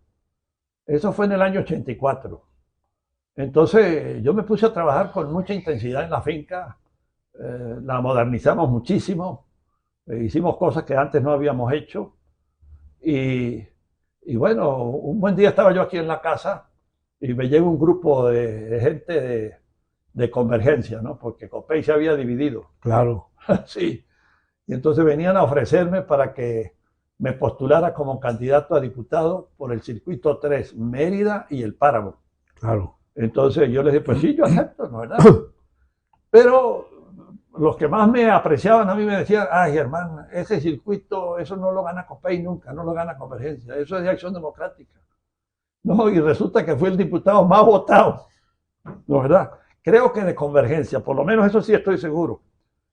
[SPEAKER 8] Eso fue en el año 84. Entonces yo me puse a trabajar con mucha intensidad en la finca, la modernizamos muchísimo, hicimos cosas que antes no habíamos hecho. Y bueno, un buen día estaba yo aquí en la casa y me llega un grupo de gente de Convergencia, ¿no? Porque Copey se había dividido.
[SPEAKER 1] Claro.
[SPEAKER 8] Sí. Y entonces venían a ofrecerme para que me postulara como candidato a diputado por el circuito 3, Mérida y el Páramo.
[SPEAKER 1] Claro.
[SPEAKER 8] Entonces yo les dije, pues sí, yo acepto, ¿no es verdad? Pero los que más me apreciaban a mí me decían, ay, hermano, ese circuito, eso no lo gana Copey nunca, no lo gana Convergencia, eso es de Acción Democrática. No, y resulta que fue el diputado más votado, ¿no es verdad? Creo que de Convergencia, por lo menos eso sí estoy seguro.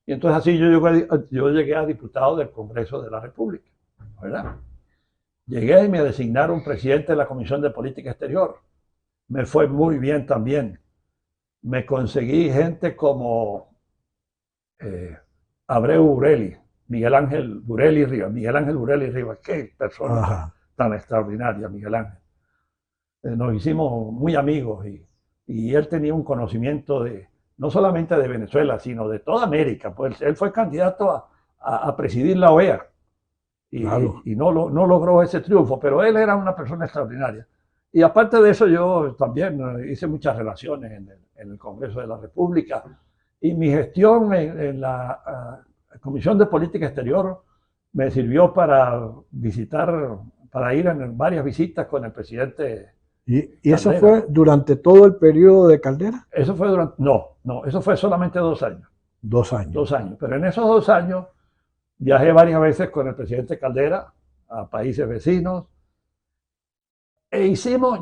[SPEAKER 8] Y entonces así yo llegué a diputado del Congreso de la República, ¿verdad? Llegué y me designaron presidente de la Comisión de Política Exterior. Me fue muy bien también. Me conseguí gente como Abreu Burelli, Miguel Ángel Burelli Rivas. Qué persona tan extraordinaria, Miguel Ángel. Nos hicimos muy amigos y y él tenía un conocimiento no solamente de Venezuela, sino de toda América. Pues él fue candidato a presidir la OEA y,
[SPEAKER 1] Claro.
[SPEAKER 8] y no logró ese triunfo, pero él era una persona extraordinaria. Y aparte de eso, yo también hice muchas relaciones en el Congreso de la República, y mi gestión en la Comisión de Política Exterior me sirvió para ir en varias visitas con el presidente.
[SPEAKER 1] ¿Y eso
[SPEAKER 8] Caldera.
[SPEAKER 1] fue durante todo el periodo de Caldera?
[SPEAKER 8] Eso fue no, eso fue solamente 2 años.
[SPEAKER 1] 2 años.
[SPEAKER 8] 2 años. Pero en esos 2 años viajé varias veces con el presidente Caldera a países vecinos.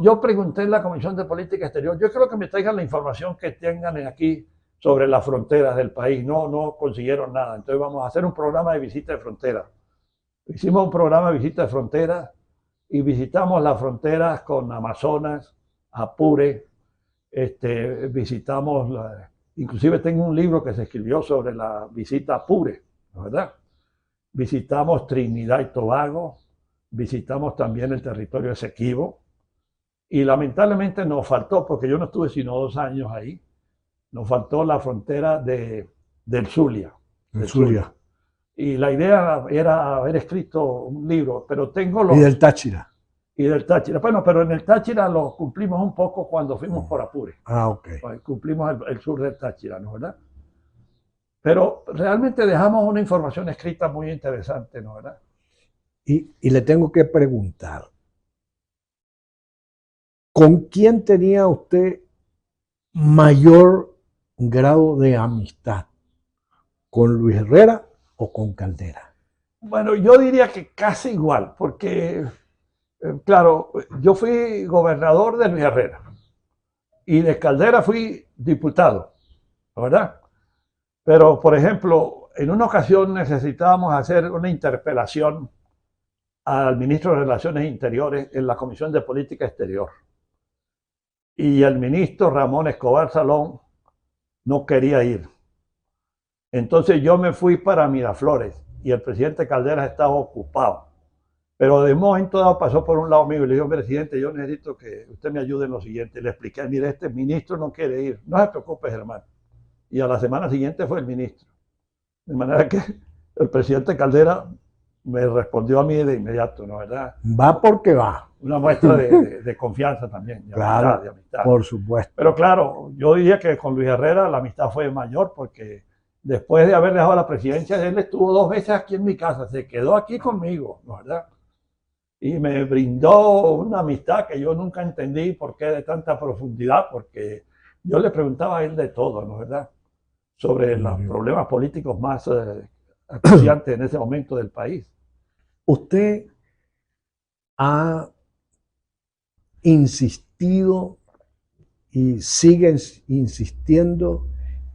[SPEAKER 8] Yo pregunté en la Comisión de Política Exterior, yo creo que me traigan la información que tengan aquí sobre las fronteras del país. No consiguieron nada. Entonces vamos a hacer un programa de visita de frontera. Hicimos un programa de visita de frontera y visitamos las fronteras con Amazonas, Apure, inclusive tengo un libro que se escribió sobre la visita a Apure, ¿verdad? Visitamos Trinidad y Tobago, visitamos también el territorio Esequibo, y lamentablemente nos faltó, porque yo no estuve sino 2 años ahí, nos faltó la frontera del Zulia.
[SPEAKER 1] En Zulia.
[SPEAKER 8] Y la idea era haber escrito un libro, pero tengo
[SPEAKER 1] Y del Táchira.
[SPEAKER 8] Y del Táchira. Bueno, pero en el Táchira lo cumplimos un poco cuando fuimos por Apure.
[SPEAKER 1] Ah, ok.
[SPEAKER 8] Cumplimos el sur del Táchira, ¿no verdad? Pero realmente dejamos una información escrita muy interesante, ¿no verdad?
[SPEAKER 1] Y le tengo que preguntar, ¿con quién tenía usted mayor grado de amistad? ¿Con Luis Herrera o con Caldera?
[SPEAKER 8] Bueno, yo diría que casi igual, porque, claro, yo fui gobernador de Luis Herrera y de Caldera fui diputado, ¿verdad? Pero, por ejemplo, en una ocasión necesitábamos hacer una interpelación al ministro de Relaciones Interiores en la Comisión de Política Exterior. Y el ministro Ramón Escobar Salón no quería ir. Entonces yo me fui para Miraflores y el presidente Caldera estaba ocupado. Pero de momento dado pasó por un lado mío y le dijo, presidente, yo necesito que usted me ayude en lo siguiente. Le expliqué, mire, este ministro no quiere ir. No se preocupe, Germán. Y a la semana siguiente fue el ministro. De manera que el presidente Caldera me respondió a mí de inmediato, ¿no verdad?
[SPEAKER 1] Va porque va.
[SPEAKER 8] Una muestra de confianza también, de
[SPEAKER 1] Claro,
[SPEAKER 8] amistad, de amistad.
[SPEAKER 1] por supuesto.
[SPEAKER 8] Pero claro, yo diría que con Luis Herrera la amistad fue mayor porque después de haber dejado la presidencia, él estuvo 2 veces aquí en mi casa, se quedó aquí conmigo, ¿no verdad? Y me brindó una amistad que yo nunca entendí por qué de tanta profundidad, porque yo le preguntaba a él de todo, ¿no verdad? Sobre los problemas políticos más acuciantes en ese momento del país.
[SPEAKER 1] Usted ha insistido y sigue insistiendo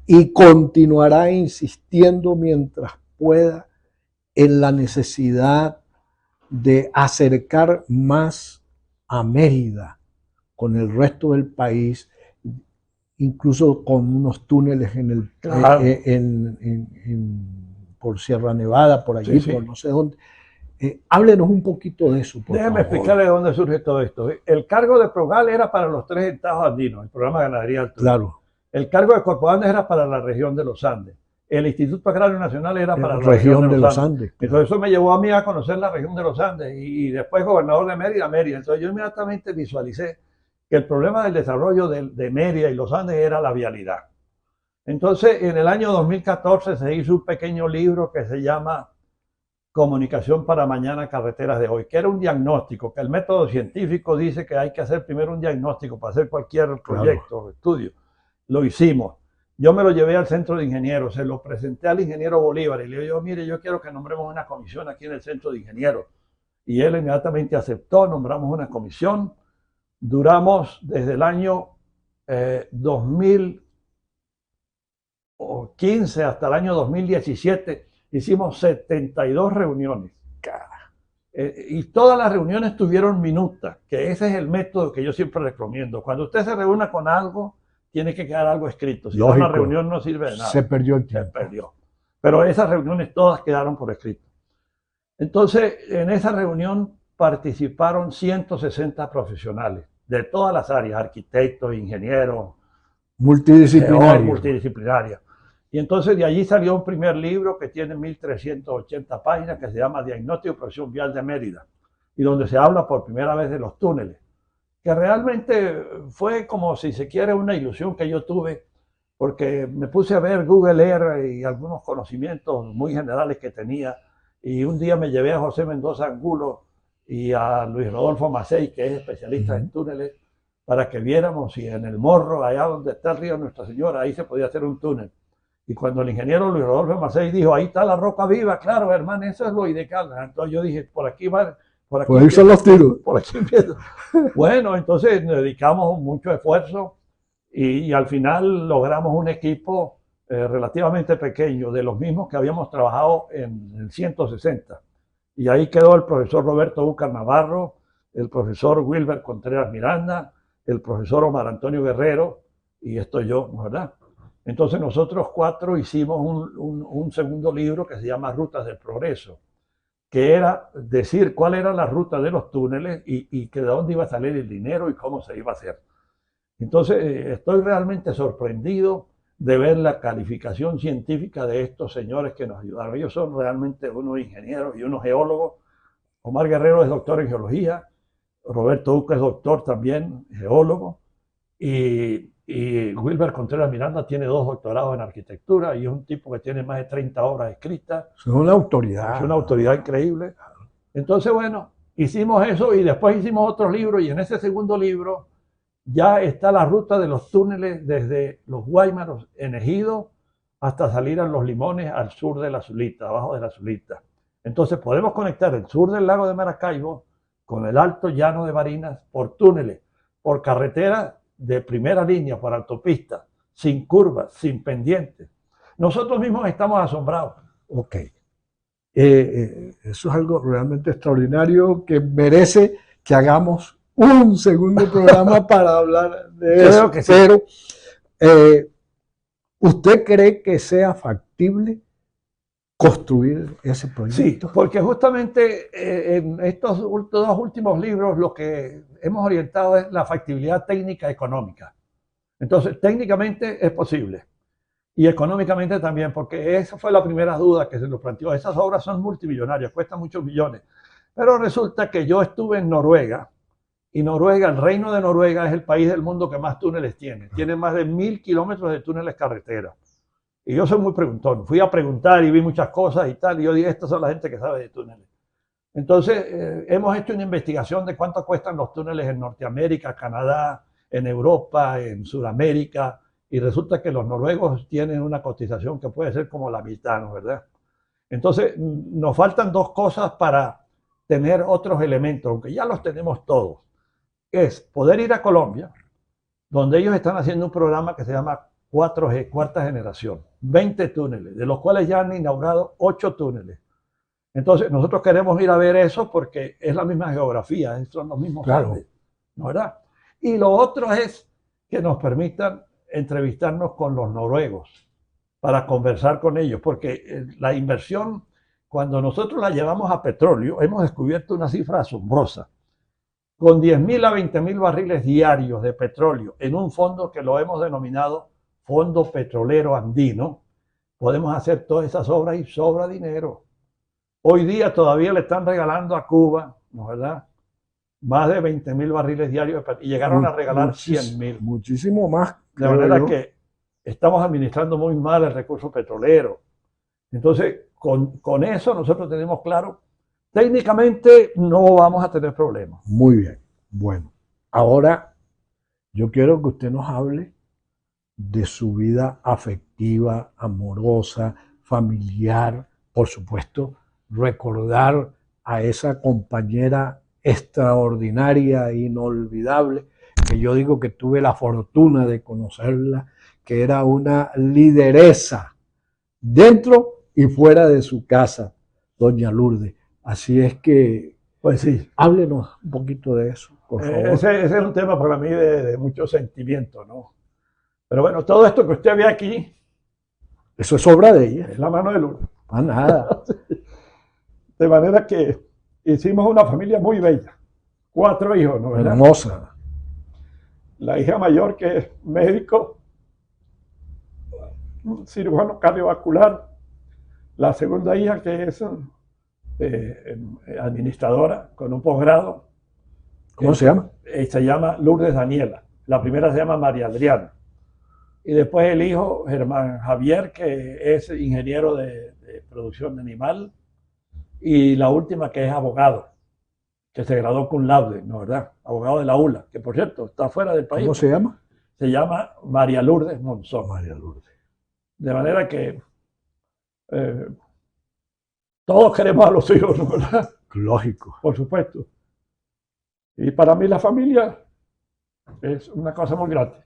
[SPEAKER 1] y continuará insistiendo mientras pueda en la necesidad de acercar más a Mérida con el resto del país, incluso con unos túneles
[SPEAKER 8] Claro.
[SPEAKER 1] por Sierra Nevada, por allí,
[SPEAKER 8] Sí.
[SPEAKER 1] por no sé dónde. Háblenos un poquito de eso, por
[SPEAKER 8] Déjeme
[SPEAKER 1] favor.
[SPEAKER 8] explicarle de dónde surge todo esto. El cargo de Progal era para los 3 estados andinos, el programa de ganadería del turismo.
[SPEAKER 1] Claro,
[SPEAKER 8] El cargo de Corpo Andes era para la región de los Andes. El Instituto Agrario Nacional era para
[SPEAKER 1] la
[SPEAKER 8] la
[SPEAKER 1] región de los Andes.
[SPEAKER 8] Entonces eso me llevó a mí a conocer la región de los Andes y después gobernador de Mérida. Entonces yo inmediatamente visualicé que el problema del desarrollo de Mérida y los Andes era la vialidad. Entonces en el año 2014 se hizo un pequeño libro que se llama Comunicación para Mañana, Carreteras de Hoy, que era un diagnóstico, que el método científico dice que hay que hacer primero un diagnóstico para hacer cualquier proyecto o estudio. Lo hicimos. Yo me lo llevé al centro de ingenieros, se lo presenté al ingeniero Bolívar y le digo, mire, yo quiero que nombremos una comisión aquí en el centro de ingenieros. Y él inmediatamente aceptó, nombramos una comisión. Duramos desde el año 2015 hasta el año 2017, hicimos 72 reuniones. Y todas las reuniones tuvieron minutas, que ese es el método que yo siempre recomiendo. Cuando usted se reúna con algo, tiene que quedar algo escrito. Si no, una reunión no sirve de nada.
[SPEAKER 1] Se perdió el
[SPEAKER 8] Se
[SPEAKER 1] tiempo.
[SPEAKER 8] perdió. Pero esas reuniones todas quedaron por escrito. Entonces, en esa reunión participaron 160 profesionales de todas las áreas, arquitectos, ingenieros,
[SPEAKER 1] multidisciplinaria.
[SPEAKER 8] Multidisciplinaria. Y entonces de allí salió un primer libro que tiene 1380 páginas, que se llama Diagnóstico y Profesión Vial de Mérida, y donde se habla por primera vez de los túneles, que realmente fue, como si se quiere, una ilusión que yo tuve, porque me puse a ver Google Earth y algunos conocimientos muy generales que tenía, y un día me llevé a José Mendoza Angulo y a Luis Rodolfo Macei, que es especialista en túneles, para que viéramos si en el Morro, allá donde está el río Nuestra Señora, ahí se podía hacer un túnel. Y cuando el ingeniero Luis Rodolfo Macei dijo, ahí está la roca viva, claro, hermano, eso es lo ideal. Entonces yo dije, por aquí va, por aquí.
[SPEAKER 1] Por ahí son los tiros.
[SPEAKER 8] Por aquí empiezo. Bueno, entonces nos dedicamos mucho esfuerzo y al final logramos un equipo relativamente pequeño, de los mismos que habíamos trabajado en el 160. Y ahí quedó el profesor Roberto Úcar Navarro, el profesor Wilber Contreras Miranda, el profesor Omar Antonio Guerrero, y estoy yo, ¿verdad? Entonces nosotros cuatro hicimos un segundo libro que se llama Rutas del Progreso, que era decir cuál era la ruta de los túneles y que de dónde iba a salir el dinero y cómo se iba a hacer. Entonces estoy realmente sorprendido de ver la calificación científica de estos señores que nos ayudaron. Ellos son realmente unos ingenieros y unos geólogos. Omar Guerrero es doctor en geología, Roberto Uca es doctor también, geólogo, y Wilber Contreras Miranda tiene 2 doctorados en arquitectura y es un tipo que tiene más de 30 obras escritas.
[SPEAKER 1] Es una autoridad.
[SPEAKER 8] Es una autoridad increíble. Entonces, bueno, hicimos eso y después hicimos otros libros y en ese segundo libro ya está la ruta de los túneles desde los Guaymaros en Ejido hasta salir a Los Limones al sur de la Zulita, abajo de la Zulita. Entonces podemos conectar el sur del lago de Maracaibo con el alto llano de Barinas por túneles, por carretera de primera línea, por autopista, sin curvas, sin pendientes. Nosotros mismos estamos asombrados.
[SPEAKER 1] Ok. Eso es algo realmente extraordinario que merece que hagamos un segundo programa para hablar de eso.
[SPEAKER 8] Creo que sí.
[SPEAKER 1] Pero, ¿usted cree que sea factible construir ese proyecto?
[SPEAKER 8] Sí, porque justamente en estos 2 últimos libros lo que hemos orientado es la factibilidad técnica y económica. Entonces, técnicamente es posible y económicamente también, porque esa fue la primera duda que se nos planteó. Esas obras son multimillonarias, cuestan muchos millones. Pero resulta que yo estuve en Noruega y Noruega, el Reino de Noruega, es el país del mundo que más túneles tiene. Tiene más de 1000 kilómetros de túneles carreteras. Y yo soy muy preguntón. Fui a preguntar y vi muchas cosas y tal. Y yo dije, estas son la gente que sabe de túneles. Entonces, hemos hecho una investigación de cuánto cuestan los túneles en Norteamérica, Canadá, en Europa, en Sudamérica. Y resulta que los noruegos tienen una cotización que puede ser como la mitad, ¿no? ¿Verdad? Entonces, nos faltan 2 cosas para tener otros elementos, aunque ya los tenemos todos. Es poder ir a Colombia, donde ellos están haciendo un programa que se llama 4G, cuarta generación, 20 túneles, de los cuales ya han inaugurado 8 túneles. Entonces, nosotros queremos ir a ver eso porque es la misma geografía, son los mismos Andes, ¿no, verdad? Y lo otro es que nos permitan entrevistarnos con los noruegos para conversar con ellos, porque la inversión, cuando nosotros la llevamos a petróleo, hemos descubierto una cifra asombrosa. Con 10.000 a 20.000 barriles diarios de petróleo en un fondo que lo hemos denominado Fondo Petrolero Andino, podemos hacer todas esas obras y sobra dinero. Hoy día todavía le están regalando a Cuba, ¿no es verdad?, más de 20.000 barriles diarios de petróleo y llegaron a regalar 100.000.
[SPEAKER 1] Muchísimo más.
[SPEAKER 8] De manera que estamos administrando muy mal el recurso petrolero. Entonces, con eso nosotros tenemos claro, técnicamente no vamos a tener problemas.
[SPEAKER 1] Muy bien. Bueno, ahora yo quiero que usted nos hable de su vida afectiva, amorosa, familiar, por supuesto, recordar a esa compañera extraordinaria e inolvidable, que yo digo que tuve la fortuna de conocerla, que era una lideresa dentro y fuera de su casa, doña Lourdes. Así es que,
[SPEAKER 8] pues sí,
[SPEAKER 1] háblenos un poquito de eso, por favor.
[SPEAKER 8] Ese es un tema para mí de mucho sentimiento, ¿no? Pero bueno, todo esto que usted ve aquí,
[SPEAKER 1] eso es obra de ella.
[SPEAKER 8] es la mano de Lourdes.
[SPEAKER 1] Para nada.
[SPEAKER 8] De manera que hicimos una familia muy bella. 4 hijos, ¿no? ¿Verdad?
[SPEAKER 1] Hermosa.
[SPEAKER 8] La hija mayor, que es médico, un cirujano cardiovascular. La segunda hija, que es administradora con un posgrado.
[SPEAKER 1] ¿Cómo se llama?
[SPEAKER 8] Se llama Lourdes Daniela. La primera se llama María Adriana. Y después el hijo, Germán Javier, que es ingeniero de producción de animal. Y la última, que es abogado, que se graduó cum laude, ¿no verdad? Abogado de la ULA, que por cierto está fuera del país.
[SPEAKER 1] ¿Cómo se llama?
[SPEAKER 8] Se llama María Lourdes Monzón.
[SPEAKER 1] María Lourdes.
[SPEAKER 8] De manera que todos queremos a los hijos, ¿no verdad?
[SPEAKER 1] Lógico.
[SPEAKER 8] Por supuesto. Y para mí la familia es una cosa muy grande.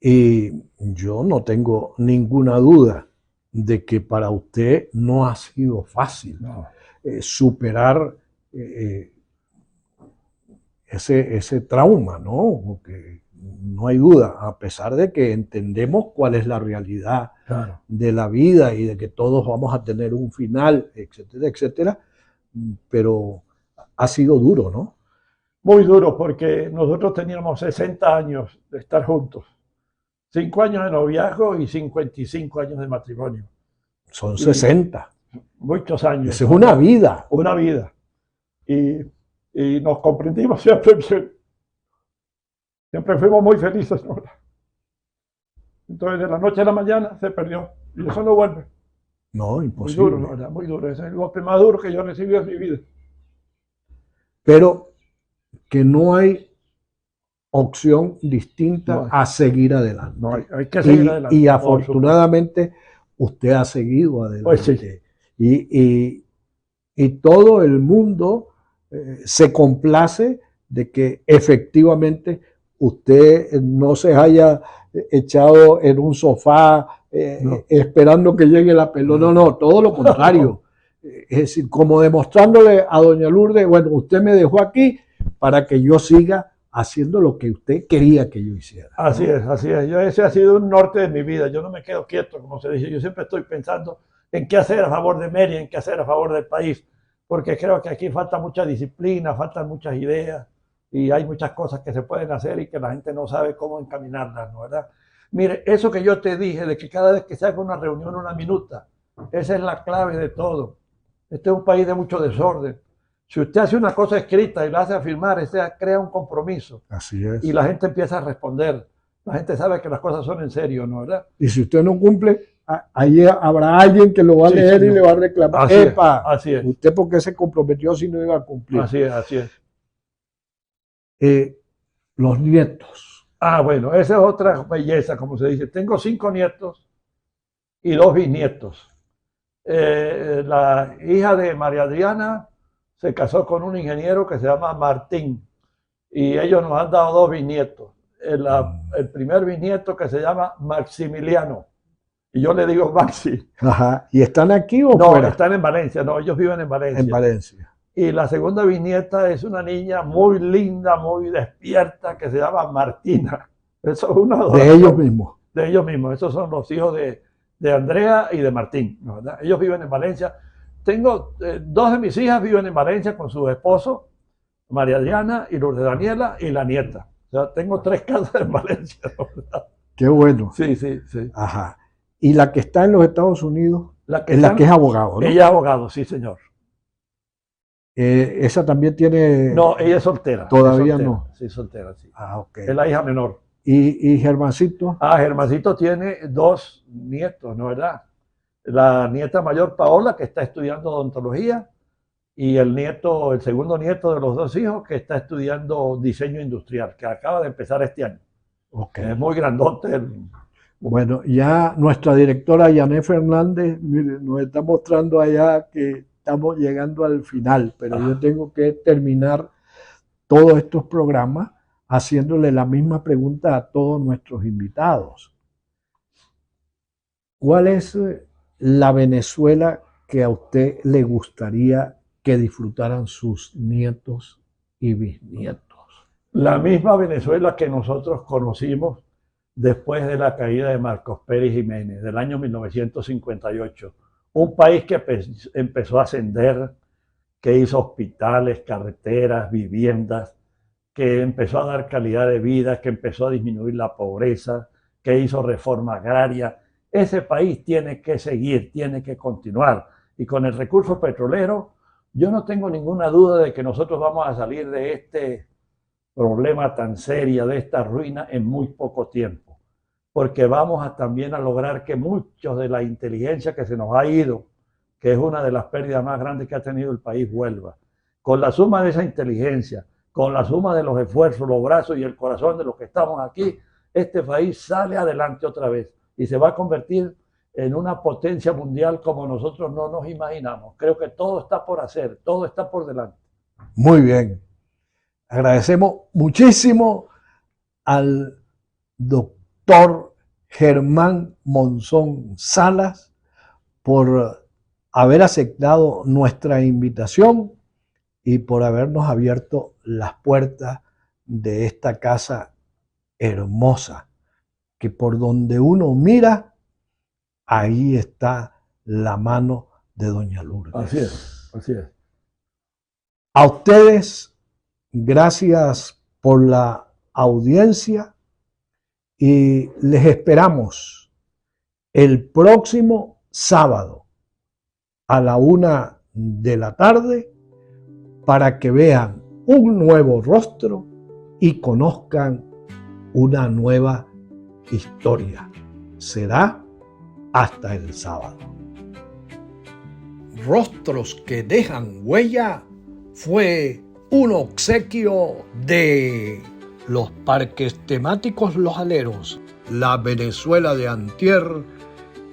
[SPEAKER 1] Y yo no tengo ninguna duda de que para usted no ha sido fácil
[SPEAKER 8] No.
[SPEAKER 1] superar ese trauma, ¿no? Porque no hay duda, a pesar de que entendemos cuál es la realidad
[SPEAKER 8] Claro.
[SPEAKER 1] de la vida y de que todos vamos a tener un final, etcétera, etcétera, pero ha sido duro, ¿no?
[SPEAKER 8] Muy duro, porque nosotros teníamos 60 años de estar juntos. 5 años de noviazgo y 55 años de matrimonio.
[SPEAKER 1] Son 60.
[SPEAKER 8] Muchos años.
[SPEAKER 1] Esa es una vida.
[SPEAKER 8] Una vida. Y nos comprendimos siempre. Siempre fuimos muy felices, ¿no? Entonces, de la noche a la mañana se perdió. Y eso no vuelve.
[SPEAKER 1] No,
[SPEAKER 8] Muy
[SPEAKER 1] imposible.
[SPEAKER 8] duro, ¿no? ¿Verdad? Muy duro. Ese es el golpe más duro que yo he recibido en mi vida.
[SPEAKER 1] Pero que no hay opción distinta
[SPEAKER 8] No hay.
[SPEAKER 1] a seguir adelante.
[SPEAKER 8] No, hay que seguir adelante.
[SPEAKER 1] Y
[SPEAKER 8] por
[SPEAKER 1] afortunadamente usted ha seguido adelante.
[SPEAKER 8] Pues sí.
[SPEAKER 1] Y todo el mundo se complace de que efectivamente usted no se haya echado en un sofá
[SPEAKER 8] No.
[SPEAKER 1] esperando que llegue la pelota. No, todo lo contrario. Es decir, como demostrándole a doña Lourdes, bueno, usted me dejó aquí para que yo siga haciendo lo que usted quería que yo hiciera, ¿no?
[SPEAKER 8] Así es, así es. Ese ha sido un norte de mi vida. Yo no me quedo quieto, como se dice. Yo siempre estoy pensando en qué hacer a favor de Mérida, en qué hacer a favor del país, porque creo que aquí falta mucha disciplina, faltan muchas ideas y hay muchas cosas que se pueden hacer y que la gente no sabe cómo encaminarlas, ¿no verdad? Mire, eso que yo te dije de que cada vez que se haga una reunión, una minuta, esa es la clave de todo. Este es un país de mucho desorden. Si usted hace una cosa escrita y la hace afirmar, crea un compromiso.
[SPEAKER 1] Así es.
[SPEAKER 8] Y la gente empieza a responder. La gente sabe que las cosas son en serio, ¿no verdad?
[SPEAKER 1] Y si usted no cumple, ahí habrá alguien que lo va a
[SPEAKER 8] Sí,
[SPEAKER 1] leer y
[SPEAKER 8] señor.
[SPEAKER 1] le va a reclamar.
[SPEAKER 8] Así es,
[SPEAKER 1] ¡Epa!
[SPEAKER 8] así es.
[SPEAKER 1] ¿Usted por qué se comprometió si no iba a cumplir?
[SPEAKER 8] Así es, así es.
[SPEAKER 1] Los nietos.
[SPEAKER 8] Ah, bueno, esa es otra belleza, como se dice. Tengo 5 nietos y 2 bisnietos. La hija de María Adriana se casó con un ingeniero que se llama Martín y ellos nos han dado 2 bisnietos. El primer bisnieto que se llama Maximiliano y yo le digo Maxi.
[SPEAKER 1] Ajá. ¿Y están aquí o
[SPEAKER 8] No,
[SPEAKER 1] fuera?
[SPEAKER 8] están en Valencia, no, ellos viven en Valencia.
[SPEAKER 1] En Valencia.
[SPEAKER 8] Y la segunda bisnieta es una niña muy linda, muy despierta, que se llama Martina. Eso es una
[SPEAKER 1] De
[SPEAKER 8] adoración.
[SPEAKER 1] ellos mismos.
[SPEAKER 8] De ellos mismos. Esos son los hijos de Andrea y de Martín, ¿no verdad? Ellos viven en Valencia. Tengo 2 de mis hijas viven en Valencia con su esposo, María Adriana y Lourdes Daniela, y la nieta. O sea, tengo 3 casas en Valencia, ¿no verdad?
[SPEAKER 1] Qué bueno.
[SPEAKER 8] Sí, sí, sí.
[SPEAKER 1] Ajá. Y la que está en los Estados Unidos
[SPEAKER 8] La que
[SPEAKER 1] es la
[SPEAKER 8] están-
[SPEAKER 1] que es abogado, ¿no?
[SPEAKER 8] Ella es abogado, sí, señor.
[SPEAKER 1] Esa también tiene...
[SPEAKER 8] No, ella es soltera.
[SPEAKER 1] Todavía
[SPEAKER 8] es soltera.
[SPEAKER 1] no.
[SPEAKER 8] Sí, soltera, sí.
[SPEAKER 1] Ah, ok.
[SPEAKER 8] Es la hija menor.
[SPEAKER 1] Y Germancito,
[SPEAKER 8] Ah, Germancito tiene 2 nietos, ¿no verdad? La nieta mayor, Paola, que está estudiando odontología, y el segundo nieto de los 2 hijos, que está estudiando diseño industrial, que acaba de empezar este año.
[SPEAKER 1] ok.
[SPEAKER 8] Es muy grandote.
[SPEAKER 1] Bueno, ya nuestra directora Yané Fernández, mire, nos está mostrando allá que estamos llegando al final, pero yo tengo que terminar todos estos programas haciéndole la misma pregunta a todos nuestros invitados. ¿Cuál es la Venezuela que a usted le gustaría que disfrutaran sus nietos y bisnietos?
[SPEAKER 8] La misma Venezuela que nosotros conocimos después de la caída de Marcos Pérez Jiménez, del año 1958. Un país que empezó a ascender, que hizo hospitales, carreteras, viviendas, que empezó a dar calidad de vida, que empezó a disminuir la pobreza, que hizo reforma agraria. Ese país tiene que seguir, tiene que continuar. Y con el recurso petrolero, yo no tengo ninguna duda de que nosotros vamos a salir de este problema tan serio, de esta ruina, en muy poco tiempo. Porque vamos también a lograr que muchos de la inteligencia que se nos ha ido, que es una de las pérdidas más grandes que ha tenido el país, vuelva. Con la suma de esa inteligencia, con la suma de los esfuerzos, los brazos y el corazón de los que estamos aquí, este país sale adelante otra vez y se va a convertir en una potencia mundial como nosotros no nos imaginamos. Creo que todo está por hacer, todo está por delante.
[SPEAKER 1] Muy bien. Agradecemos muchísimo al doctor Germán Monzón Salas por haber aceptado nuestra invitación y por habernos abierto las puertas de esta casa hermosa, que por donde uno mira, ahí está la mano de doña Lourdes.
[SPEAKER 8] Así es, así es.
[SPEAKER 1] A ustedes, gracias por la audiencia y les esperamos el próximo sábado a la 1 de la tarde para que vean un nuevo rostro y conozcan una nueva historia. Será hasta el sábado. Rostros que dejan huella fue un obsequio de los parques temáticos Los Aleros, la Venezuela de Antier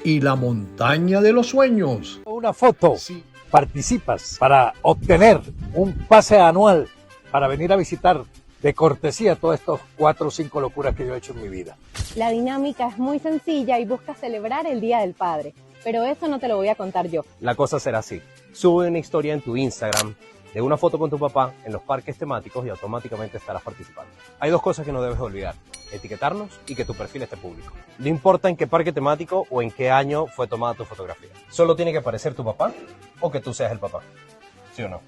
[SPEAKER 1] y la Montaña de los Sueños.
[SPEAKER 2] Una foto.
[SPEAKER 1] Sí.
[SPEAKER 2] Participas para obtener un pase anual para venir a visitar de cortesía todas estas 4 o 5 locuras que yo he hecho en mi vida.
[SPEAKER 3] La dinámica es muy sencilla y busca celebrar el Día del Padre, pero eso no te lo voy a contar yo.
[SPEAKER 4] La cosa será así. Sube una historia en tu Instagram de una foto con tu papá en los parques temáticos y automáticamente estarás participando. Hay 2 cosas que no debes olvidar: etiquetarnos y que tu perfil esté público. No importa en qué parque temático o en qué año fue tomada tu fotografía. Solo tiene que aparecer tu papá o que tú seas el papá. ¿Sí o no?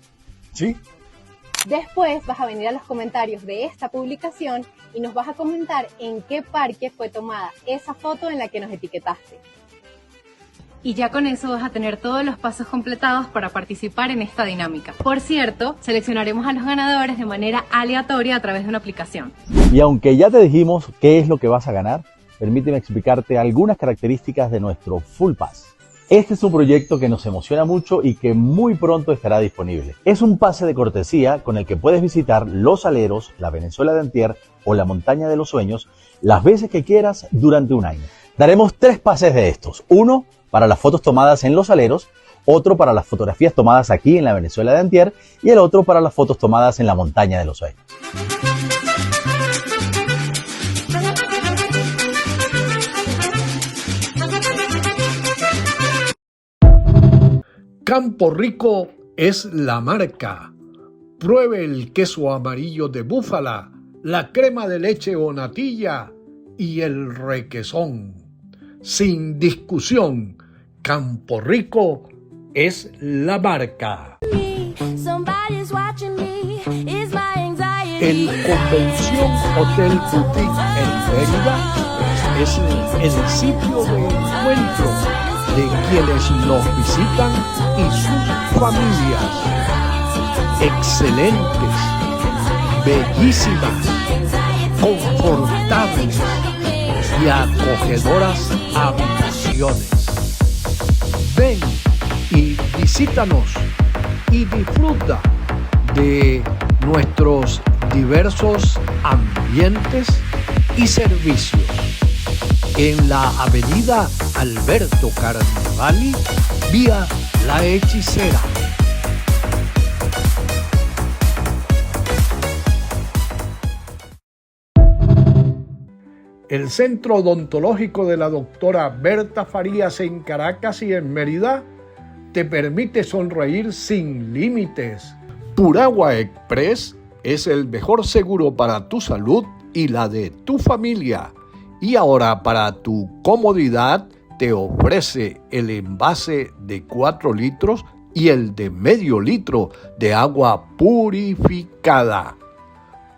[SPEAKER 2] ¿Sí?
[SPEAKER 3] Después vas a venir a los comentarios de esta publicación y nos vas a comentar en qué parque fue tomada esa foto en la que nos etiquetaste.
[SPEAKER 5] Y ya con eso vas a tener todos los pasos completados para participar en esta dinámica. Por cierto, seleccionaremos a los ganadores de manera aleatoria a través de una aplicación.
[SPEAKER 6] Y aunque ya te dijimos qué es lo que vas a ganar, permíteme explicarte algunas características de nuestro Full Pass. Este es un proyecto que nos emociona mucho y que muy pronto estará disponible. Es un pase de cortesía con el que puedes visitar Los Aleros, la Venezuela de Antier o la Montaña de los Sueños las veces que quieras durante un año. Daremos 3 pases de estos. Uno para las fotos tomadas en Los Aleros, otro para las fotografías tomadas aquí en la Venezuela de Antier y el otro para las fotos tomadas en la Montaña de los Sueños.
[SPEAKER 1] Campo Rico es la marca. Pruebe el queso amarillo de búfala, la crema de leche o natilla y el requesón. Sin discusión, Campo Rico es la marca. El Convención Hotel Boutique en Mérida es el sitio de encuentro de quienes nos visitan y sus familias. Excelentes, bellísimas, confortables y acogedoras habitaciones. Ven y visítanos y disfruta de nuestros diversos ambientes y servicios. En la avenida Alberto Carnevali, vía La Hechicera. El Centro Odontológico de la doctora Berta Farías en Caracas y en Mérida te permite sonreír sin límites. Puragua Express es el mejor seguro para tu salud y la de tu familia. Y ahora, para tu comodidad, te ofrece el envase de 4 litros y el de medio litro de agua purificada.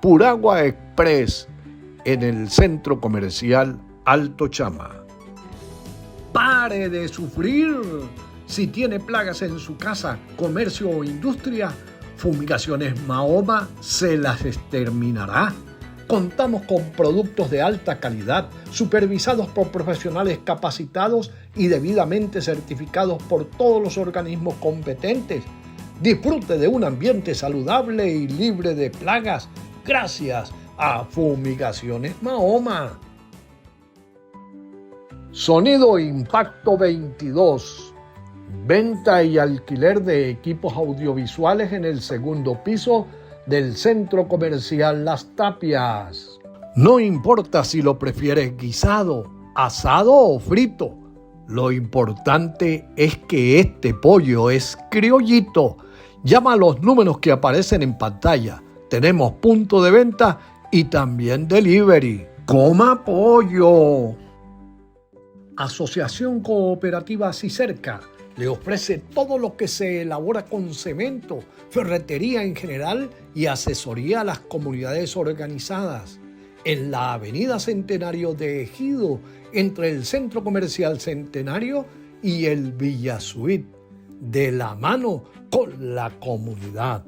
[SPEAKER 1] Puragua Express en el Centro Comercial Alto Chama. pare de sufrir. Si tiene plagas en su casa, comercio o industria, Fumigaciones Mahoma se las exterminará. Contamos con productos de alta calidad, supervisados por profesionales capacitados y debidamente certificados por todos los organismos competentes. Disfrute de un ambiente saludable y libre de plagas gracias a Fumigaciones Mahoma. Sonido Impacto 22. Venta y alquiler de equipos audiovisuales en el segundo piso del Centro Comercial Las Tapias. No importa si lo prefieres guisado, asado o frito. Lo importante es que este pollo es criollito. Llama a los números que aparecen en pantalla. Tenemos punto de venta y también delivery. ¡Coma pollo! Asociación Cooperativa Cicerca le ofrece todo lo que se elabora con cemento, ferretería en general y asesoría a las comunidades organizadas. En la Avenida Centenario de Ejido, entre el Centro Comercial Centenario y el Villa Suite, de la mano con la comunidad.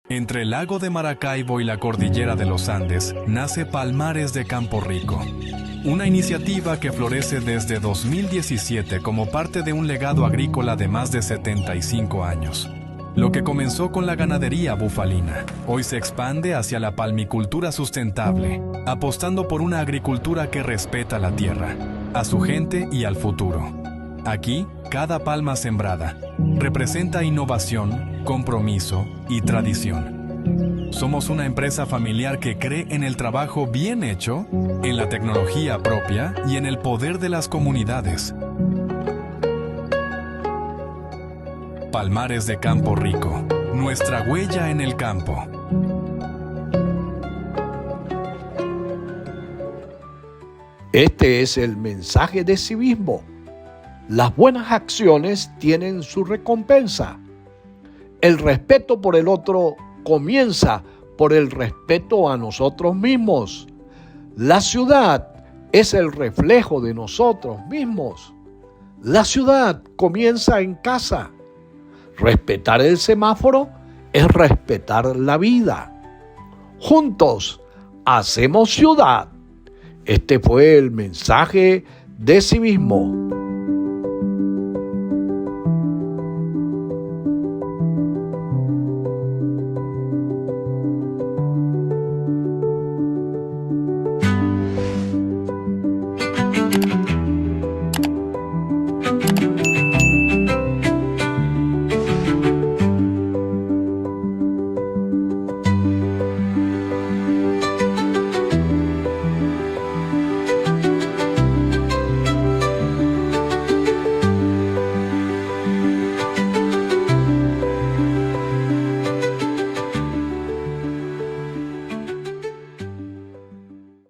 [SPEAKER 7] Entre el lago de Maracaibo y la cordillera de los Andes nace Palmares de Campo Rico, una iniciativa que florece desde 2017 como parte de un legado agrícola de más de 75 años. Lo que comenzó con la ganadería bufalina, hoy se expande hacia la palmicultura sustentable, apostando por una agricultura que respeta la tierra, a su gente y al futuro. Aquí, cada palma sembrada representa innovación, compromiso y tradición. Somos una empresa familiar que cree en el trabajo bien hecho, en la tecnología propia y en el poder de las comunidades. Palmares de Campo Rico, nuestra huella en el campo.
[SPEAKER 1] Este es el mensaje de civismo. Las buenas acciones tienen su recompensa. El respeto por el otro comienza por el respeto a nosotros mismos. La ciudad es el reflejo de nosotros mismos. La ciudad comienza en casa. Respetar el semáforo es respetar la vida. Juntos hacemos ciudad. Este fue el mensaje de civismo.